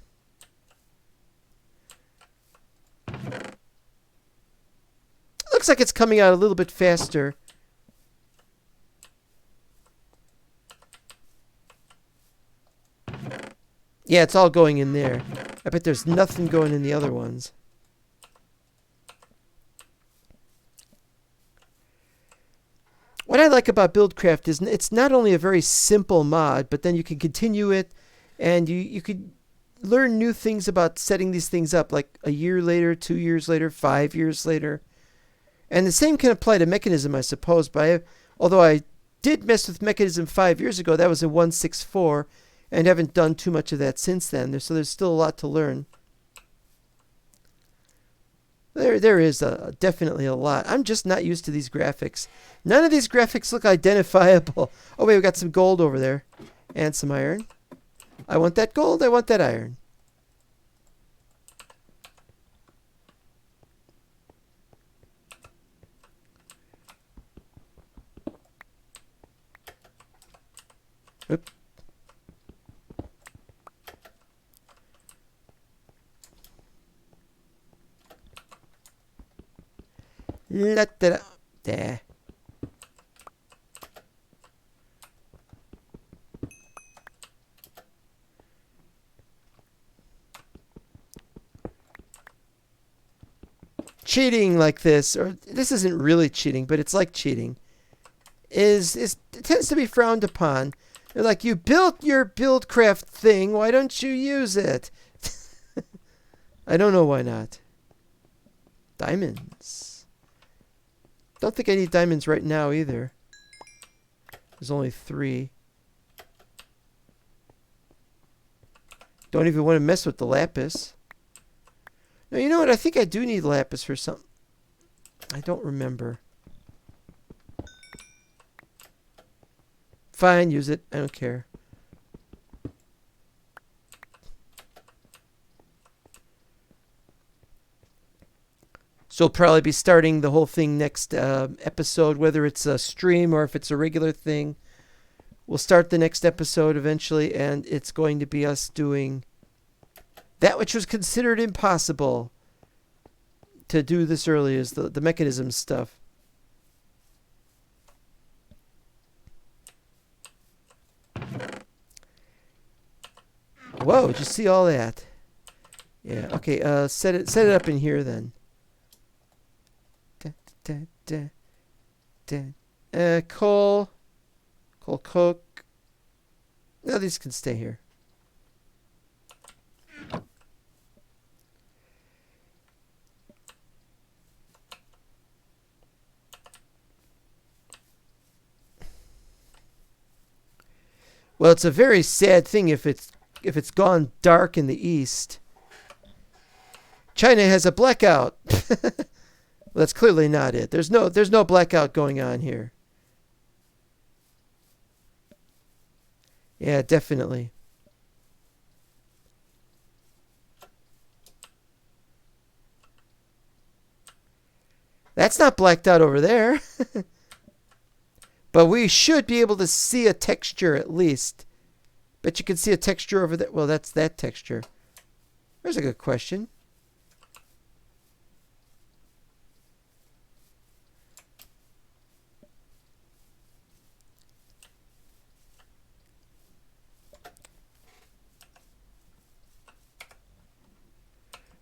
Speaker 1: looks like it's coming out a little bit faster. Yeah, it's all going in there. I bet there's nothing going in the other ones. What I like about Buildcraft is it's not only a very simple mod, but then you can continue it, and you could learn new things about setting these things up, like a year later, 2 years later, 5 years later. And the same can apply to Mechanism, I suppose. But although I did mess with Mechanism 5 years ago, that was in 1.6.4, and haven't done too much of that since then. So there's still a lot to learn. There is definitely a lot. I'm just not used to these graphics. None of these graphics look identifiable. Oh, wait, we got some gold over there. And some iron. I want that gold. I want that iron. Oop. There. Cheating like this, or this isn't really cheating, but it's like cheating, it tends to be frowned upon. They're like, you built your Buildcraft thing, why don't you use it? I don't know why not. Diamonds. Don't think I need diamonds right now either. There's only 3. Don't even want to mess with the lapis. No, you know what? I think I do need lapis for something. I don't remember. Fine, use it. I don't care. So we'll probably be starting the whole thing next episode, whether it's a stream or if it's a regular thing. We'll start the next episode eventually, and it's going to be us doing that which was considered impossible to do this early, is the mechanism stuff. Whoa, did you see all that? Yeah, okay, set it up in here then. Coal, coke. No, these can stay here. Well, it's a very sad thing if it's gone dark in the east. China has a blackout. Well, that's clearly not it. There's no blackout going on here. Yeah, definitely. That's not blacked out over there. But we should be able to see a texture at least. Bet you can see a texture over there. Well, that's that texture. There's a good question.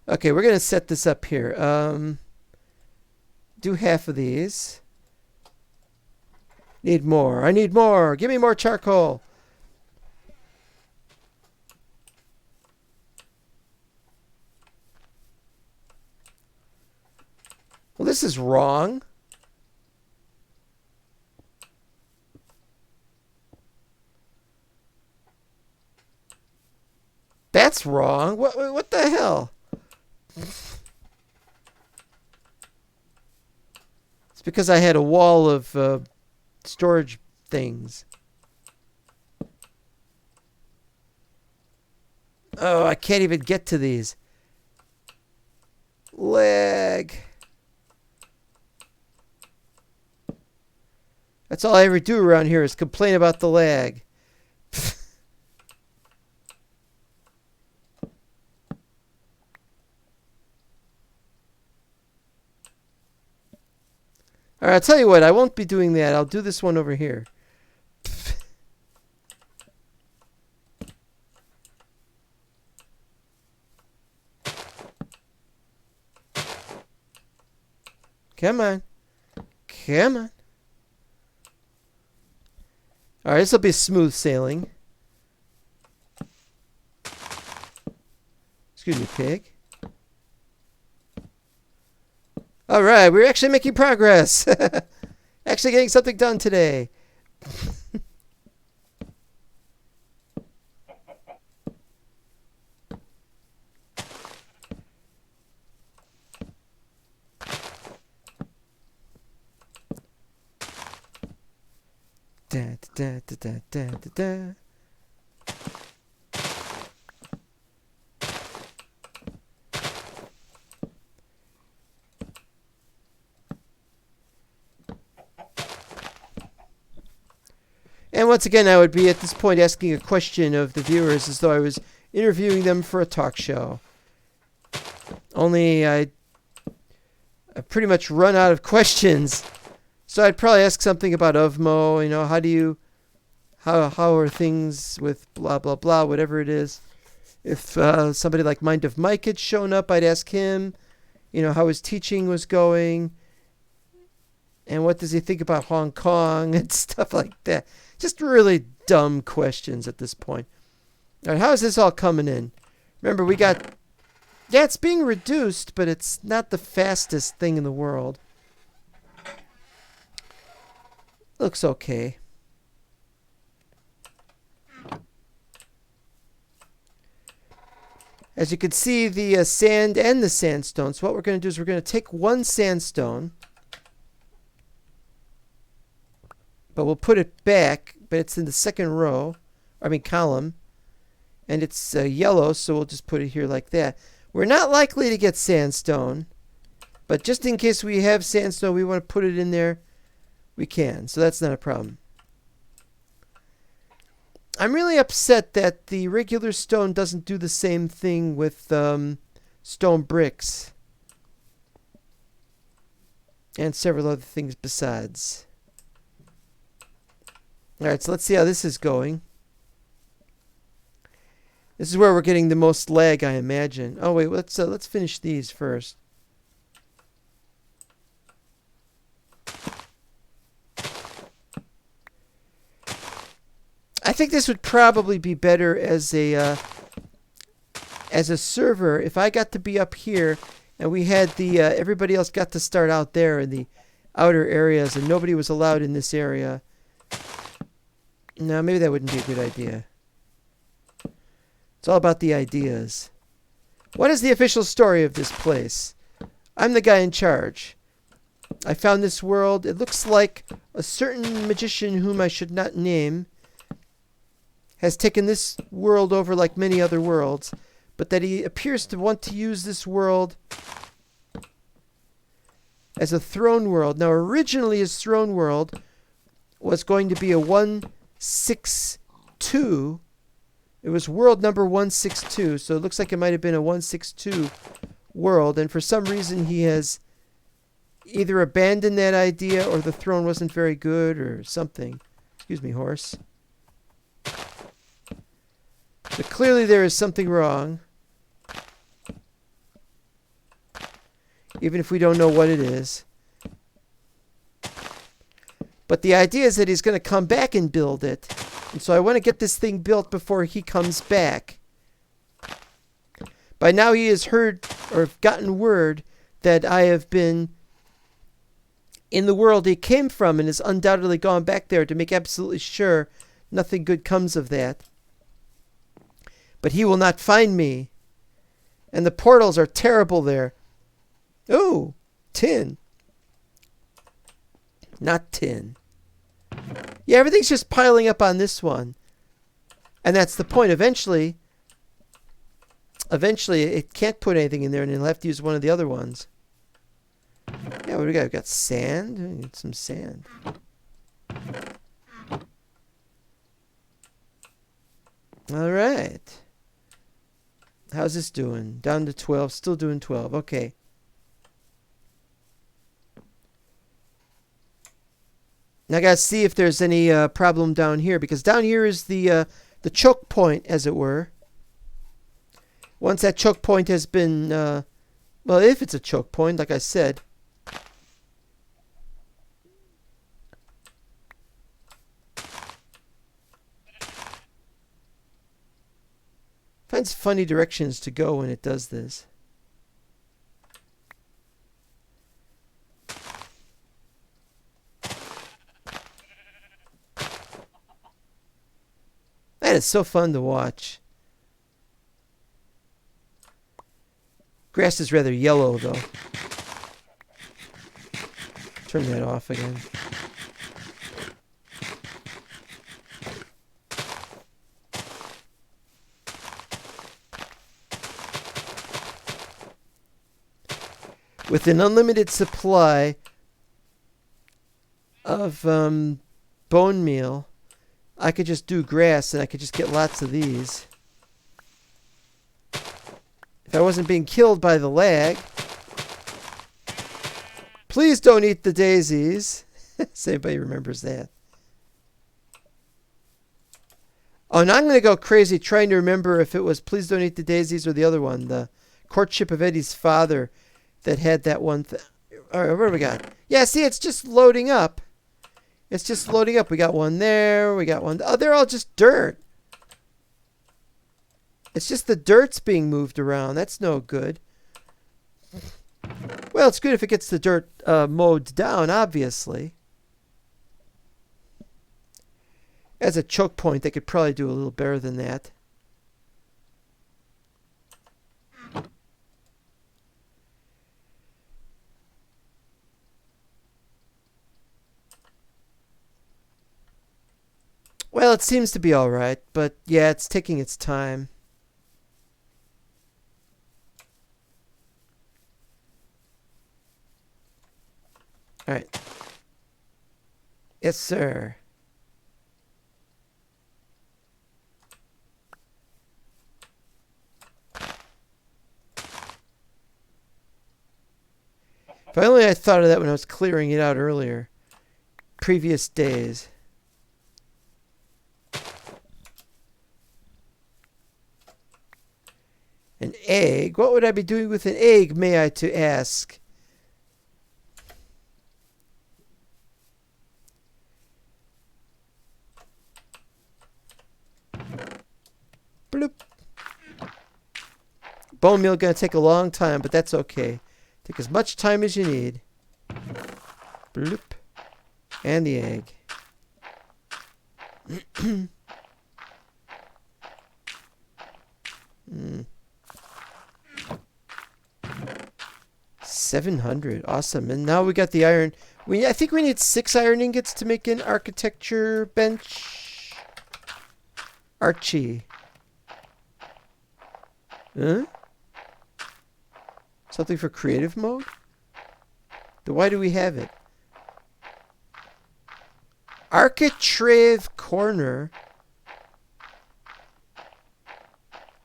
Speaker 1: Okay, we're going to set this up here. Do half of these. Need more. I need more. Give me more charcoal. Well, this is wrong. That's wrong. What the hell? It's because I had a wall of storage things. Oh, I can't even get to these. Lag. That's all I ever do around here is complain about the lag. Alright, I'll tell you what, I won't be doing that. I'll do this one over here. Come on. Come on. Alright, this will be smooth sailing. Excuse me, pig. Alright, we're actually making progress. Actually getting something done today. Da, da, da, da, da, da, da. And once again, I would be at this point asking a question of the viewers as though I was interviewing them for a talk show. Only I pretty much run out of questions. So I'd probably ask something about UVMO, you know, how are things with blah, blah, blah, whatever it is. If somebody like Mind of Mike had shown up, I'd ask him, you know, how his teaching was going. And what does he think about Hong Kong and stuff like that. Just really dumb questions at this point. All right, how is this all coming in? Remember, we got... Yeah, it's being reduced, but it's not the fastest thing in the world. Looks okay. As you can see, the sand and the sandstone. So what we're going to do is we're going to take one sandstone, but we'll put it back, but it's in the second row, column, and it's yellow, so we'll just put it here like that. We're not likely to get sandstone, but just in case we have sandstone, we want to put it in there, we can, so that's not a problem. I'm really upset that the regular stone doesn't do the same thing with stone bricks and several other things besides. Alright, so let's see how this is going. This is where we're getting the most lag, I imagine. Oh wait, let's finish these first. I think this would probably be better as a server if I got to be up here and we had the everybody else got to start out there in the outer areas and nobody was allowed in this area. No, maybe that wouldn't be a good idea. It's all about the ideas. What is the official story of this place? I'm the guy in charge. I found this world. It looks like a certain magician whom I should not name has taken this world over like many other worlds, but that he appears to want to use this world as a throne world. Now, originally his throne world was going to be a 162. It was world number 162, so it looks like it might have been a 162 world, and for some reason he has either abandoned that idea or the throne wasn't very good or something. Excuse me, horse. So clearly there is something wrong, even if we don't know what it is. But the idea is that he's going to come back and build it. And so I want to get this thing built before he comes back. By now he has heard or gotten word that I have been in the world he came from and has undoubtedly gone back there to make absolutely sure nothing good comes of that. But he will not find me. And the portals are terrible there. Oh, tin. Not tin. Yeah, everything's just piling up on this one. And that's the point. Eventually it can't put anything in there and it'll have to use one of the other ones. Yeah, what do we got? We've got sand. We need some sand. All right. How's this doing? Down to 12. Still doing 12. Okay. Now I gotta see if there's any problem down here, because down here is the choke point, as it were. Once that choke point has been, well, if it's a choke point, like I said. Finds funny directions to go when it does this. That is so fun to watch. Grass is rather yellow, though. Turn that off again. With an unlimited supply of bone meal, I could just do grass and I could just get lots of these. If I wasn't being killed by the lag. Please don't eat the daisies. So anybody remembers that. Oh, now I'm going to go crazy trying to remember if it was Please Don't Eat the Daisies or the other one, the Courtship of Eddie's Father, that had that one thing. All right, what do we got? Yeah, see, it's just loading up. It's just loading up. We got one there. We got one. Oh, they're all just dirt. It's just the dirt's being moved around. That's no good. Well, it's good if it gets the dirt mowed down, obviously. As a choke point, they could probably do a little better than that. Well, it seems to be all right, but yeah, it's taking its time. All right. Yes, sir. If only I thought of that when I was clearing it out earlier. Previous days. An egg? What would I be doing with an egg, may I to ask? Bloop. Bone meal gonna take a long time, but that's okay. Take as much time as you need. Bloop. And the egg. 700. Awesome. And now we got the iron. I think we need 6 iron ingots to make an architecture bench. Archie. Huh? Something for creative mode? Then why do we have it? Architrave corner.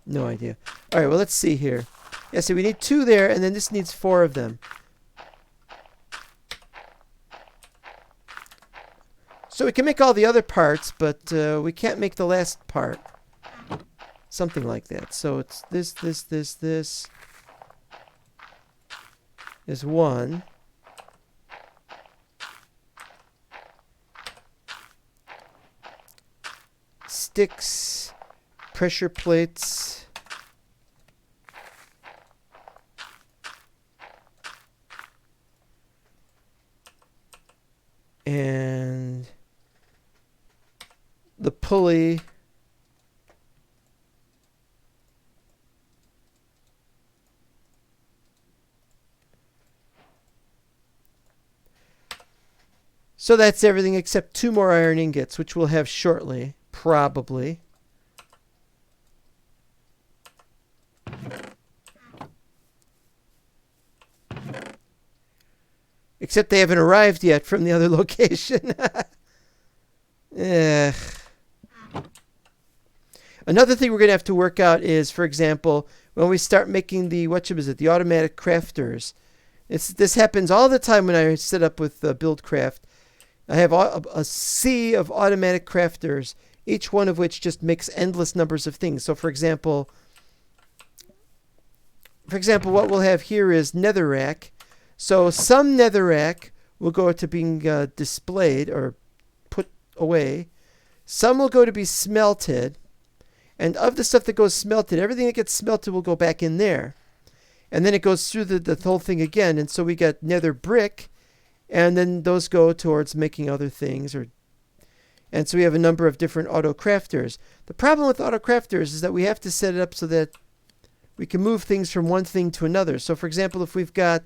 Speaker 1: No idea. Alright, well, let's see here. Yeah, so we need 2 there, and then this needs 4 of them. So we can make all the other parts, but we can't make the last part. Something like that. So it's this is 1. Sticks, pressure plates. And the pulley. So that's everything except 2 more iron ingots, which we'll have shortly, probably. Except they haven't arrived yet from the other location. Ugh. Another thing we're going to have to work out is, for example, when we start making the, the automatic crafters. This happens all the time when I set up with BuildCraft. I have a sea of automatic crafters, each one of which just makes endless numbers of things. So, for example, what we'll have here is netherrack. So some netherrack will go to being displayed or put away. Some will go to be smelted. And of the stuff that goes smelted, everything that gets smelted will go back in there. And then it goes through the whole thing again. And so we got nether brick. And then those go towards making other things. And so we have a number of different auto crafters. The problem with auto crafters is that we have to set it up so that we can move things from one thing to another. So, for example, if we've got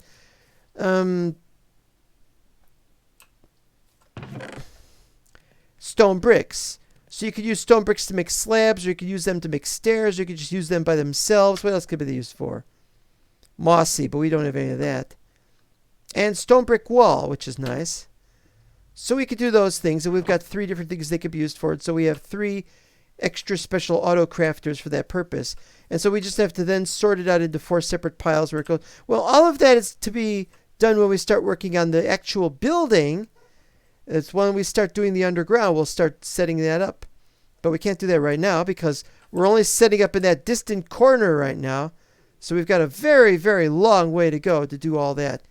Speaker 1: stone bricks. So you could use stone bricks to make slabs, or you could use them to make stairs, or you could just use them by themselves. What else could they be used for? Mossy, but we don't have any of that. And stone brick wall, which is nice. So we could do those things, and we've got 3 different things they could be used for. So we have 3 extra special auto crafters for that purpose. And so we just have to then sort it out into 4 separate piles where it goes. Well, all of that is to be done when we start working on the actual building. It's when we start doing the underground, we'll start setting that up. But we can't do that right now because we're only setting up in that distant corner right now. So we've got a very, very long way to go to do all that.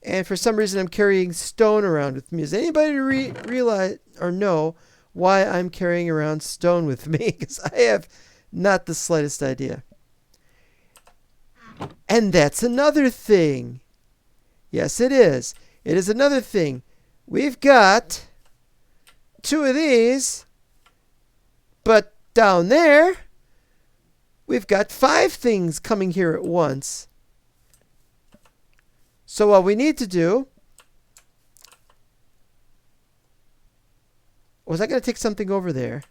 Speaker 1: And for some reason, I'm carrying stone around with me. Does anybody realize or know why I'm carrying around stone with me? Because I have not the slightest idea. And that's another thing. Yes, it is. It is another thing. We've got 2 of these. But down there, we've got 5 things coming here at once. So what we need to do... Was I going to take something over there?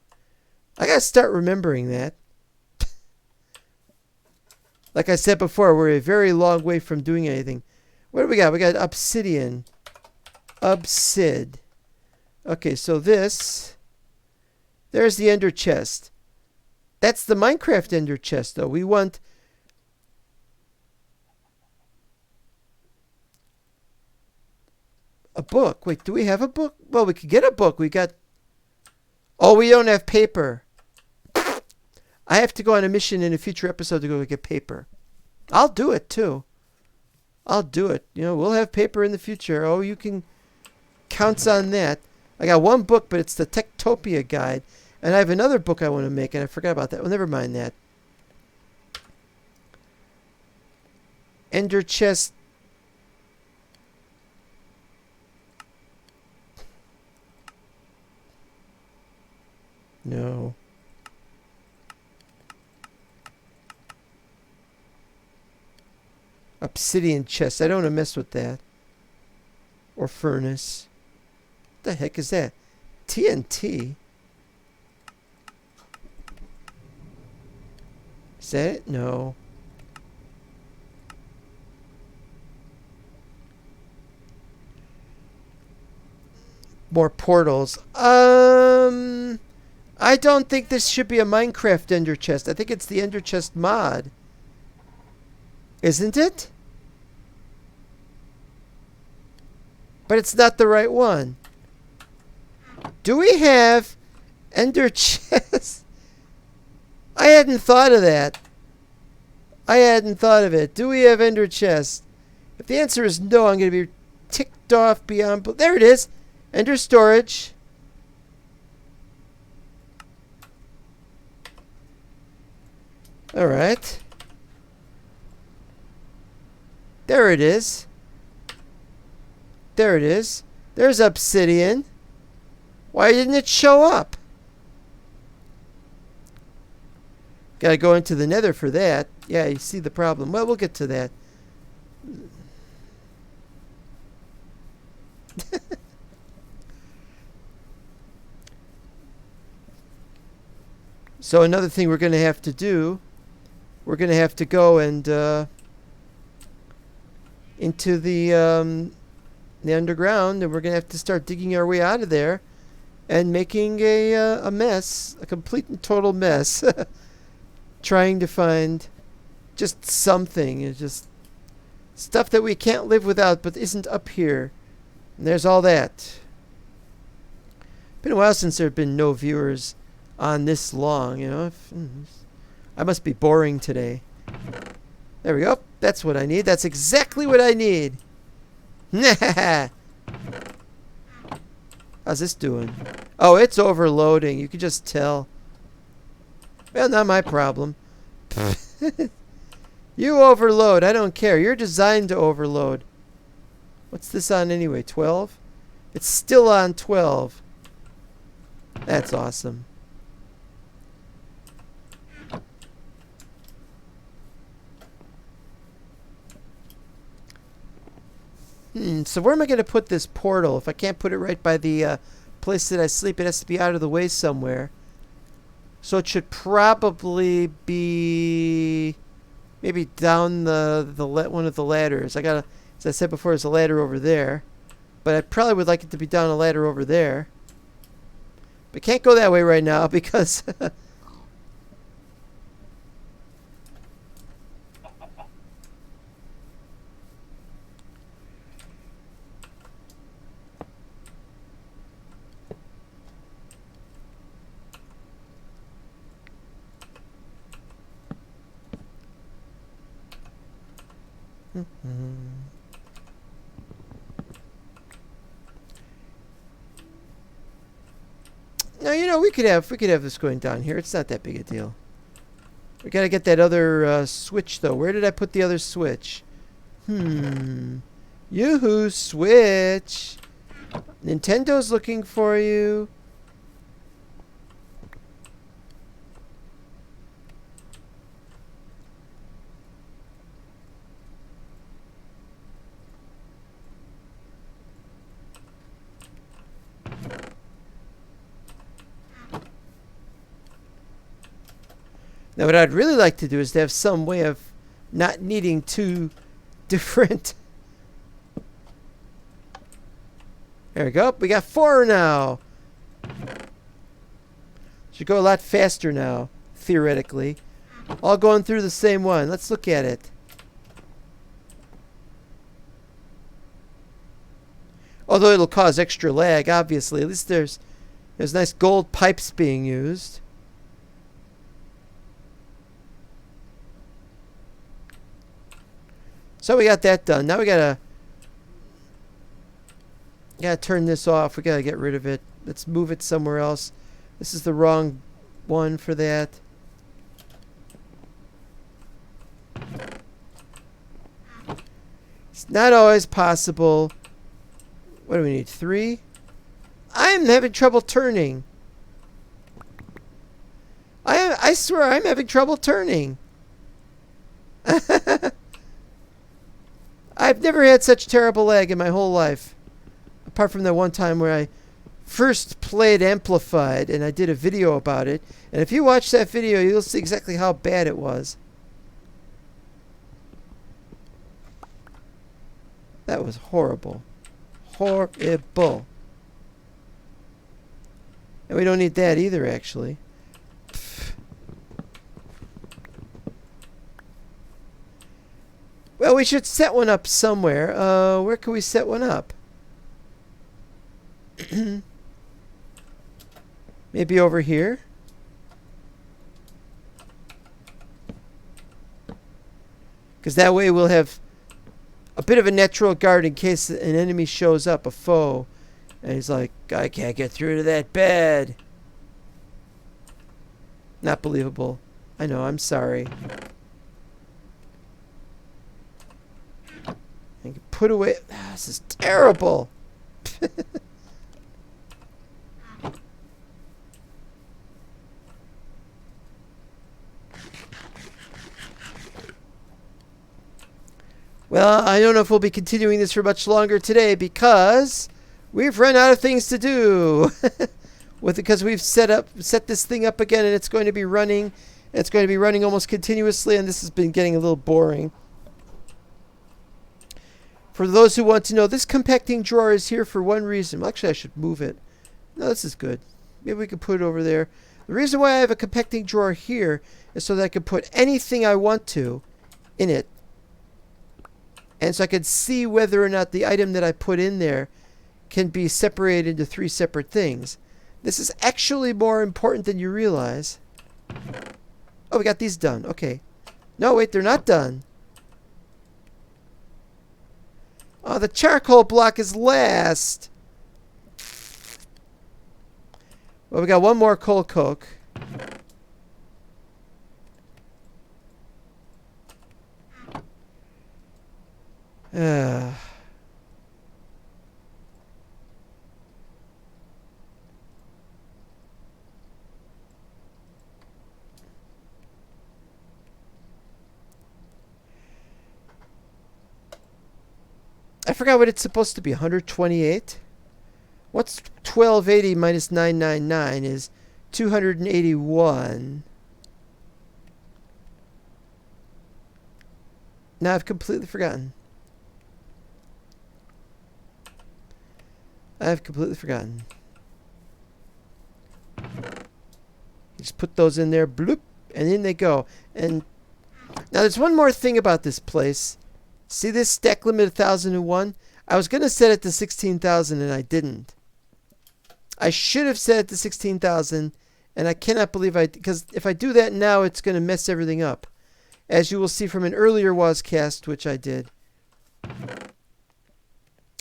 Speaker 1: I got to start remembering that. Like I said before, we're a very long way from doing anything. What do we got? We got obsidian. Obsid. Okay, so this... There's the ender chest. That's the Minecraft ender chest, though. We want... a book. Wait, do we have a book? Well, we could get a book. We got... Oh, we don't have paper. I have to go on a mission in a future episode to go get paper. I'll do it too. I'll do it. You know, we'll have paper in the future. Oh, you can count on that. I got one book, but it's the Techtopia guide. And I have another book I want to make, and I forgot about that. Well, never mind that. Ender chest. No. Obsidian chest. I don't want to mess with that. Or furnace. What the heck is that? TNT? Is that it? No. More portals. I don't think this should be a Minecraft Ender chest. I think it's the Ender chest mod. Isn't it? But it's not the right one. Do we have Ender chests? I hadn't thought of that. I hadn't thought of it. Do we have Ender chests? If the answer is no, I'm going to be ticked off beyond... There it is. Ender storage. All right. There it is. There it is. There's obsidian. Why didn't it show up? Gotta go into the nether for that. Yeah, you see the problem. Well, we'll get to that. So another thing we're going to have to do, we're going to have to go and into the underground, and we're going to have to start digging our way out of there and making a mess, a complete and total mess, trying to find just something. It's just stuff that we can't live without but isn't up here. And there's all that. Been a while since there have been no viewers on this long, you know. I must be boring today. There we go. That's what I need. That's exactly what I need. How's this doing? Oh, it's overloading. You can just tell. Well, not my problem. You overload. I don't care. You're designed to overload. What's this on anyway? 12? It's still on 12. That's awesome. So where am I going to put this portal? If I can't put it right by the place that I sleep, it has to be out of the way somewhere. So it should probably be maybe down one of the ladders. As I said before, there's a ladder over there, but I probably would like it to be down a ladder over there. But can't go that way right now because now, you know, we could have this going down here. It's not that big a deal. We gotta get that other switch though. Where did I put the other switch? Yoo-hoo, switch. Nintendo's looking for you. Now, what I'd really like to do is to have some way of not needing two different... There we go. We got 4 now. Should go a lot faster now, theoretically. All going through the same one. Let's look at it. Although it'll cause extra lag, obviously. At least there's nice gold pipes being used. So we got that done. Now we gotta turn this off. We gotta get rid of it. Let's move it somewhere else. This is the wrong one for that. It's not always possible. What do we need? 3? I'm having trouble turning. I swear I'm having trouble turning. I've never had such terrible lag in my whole life. Apart from that one time where I first played Amplified and I did a video about it. And if you watch that video, you'll see exactly how bad it was. That was horrible. Horrible. And we don't need that either, actually. Well, we should set one up somewhere. Where can we set one up? Maybe over here? Because that way we'll have a bit of a natural guard in case an enemy shows up, a foe. And he's like, I can't get through to that bed. Not believable. I know, I'm sorry. I can put away... This is terrible. Well, I don't know if we'll be continuing this for much longer today because we've run out of things to do. Because we've set this thing up again and it's going to be running. It's going to be running almost continuously and this has been getting a little boring. For those who want to know, this compacting drawer is here for one reason. Well, actually, I should move it. No, this is good. Maybe we could put it over there. The reason why I have a compacting drawer here is so that I can put anything I want to in it. And so I can see whether or not the item that I put in there can be separated into 3 separate things. This is actually more important than you realize. Oh, we got these done. Okay. No, wait, they're not done. Oh, the charcoal block is last. Well, we got one more coal coke. I forgot what it's supposed to be. 128? What's 1280 minus 999 is 281. Now I've completely forgotten. I've completely forgotten. You just put those in there, bloop, and in they go. And now there's one more thing about this place. See this stack limit 1001? I was going to set it to 16,000 and I didn't. I should have set it to 16,000 and I cannot believe because if I do that now, it's going to mess everything up. As you will see from an earlier Wozcast, which I did.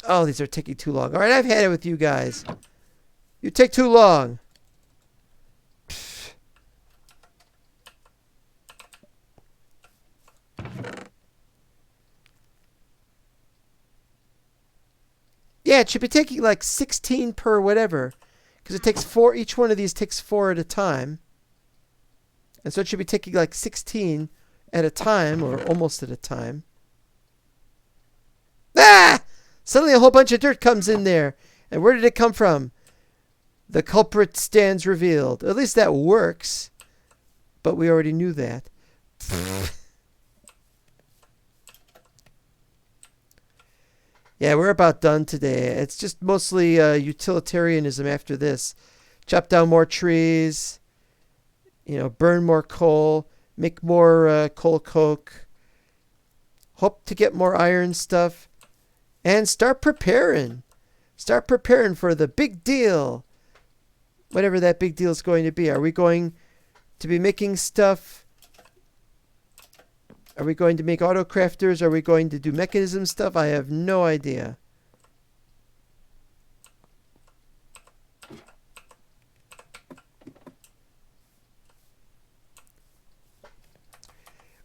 Speaker 1: Oh, these are taking too long. All right, I've had it with you guys. You take too long. Yeah, it should be taking like 16 per whatever. Because it takes 4, each one of these takes 4 at a time. And so it should be taking like 16 at a time, or almost at a time. Ah! Suddenly a whole bunch of dirt comes in there. And where did it come from? The culprit stands revealed. At least that works. But we already knew that. Yeah, we're about done today. It's just mostly utilitarianism after this. Chop down more trees. You know, burn more coal. Make more coal coke. Hope to get more iron stuff. And start preparing. Start preparing for the big deal. Whatever that big deal is going to be. Are we going to be making stuff Are we going to make auto crafters? Are we going to do mechanism stuff? I have no idea.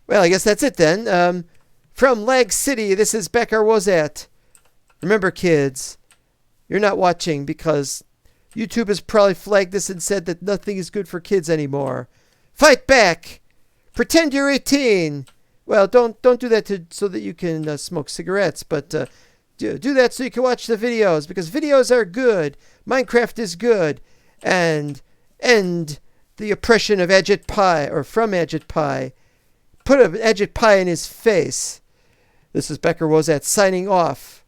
Speaker 1: Well, I guess that's it then. From Lag City, this is Baccar Wozat. Remember, kids, you're not watching because YouTube has probably flagged this and said that nothing is good for kids anymore. Fight back! Pretend you're 18. Well, don't do that so that you can smoke cigarettes, but do that so you can watch the videos, because videos are good. Minecraft is good. And end the oppression of Agit Pie, or from Agit Pie. Put an Agit Pie in his face. This is Baccar Wozat signing off.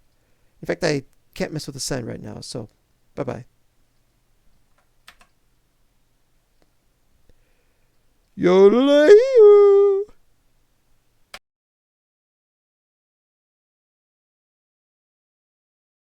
Speaker 1: In fact, I can't mess with the sign right now, so bye-bye. Yodelay!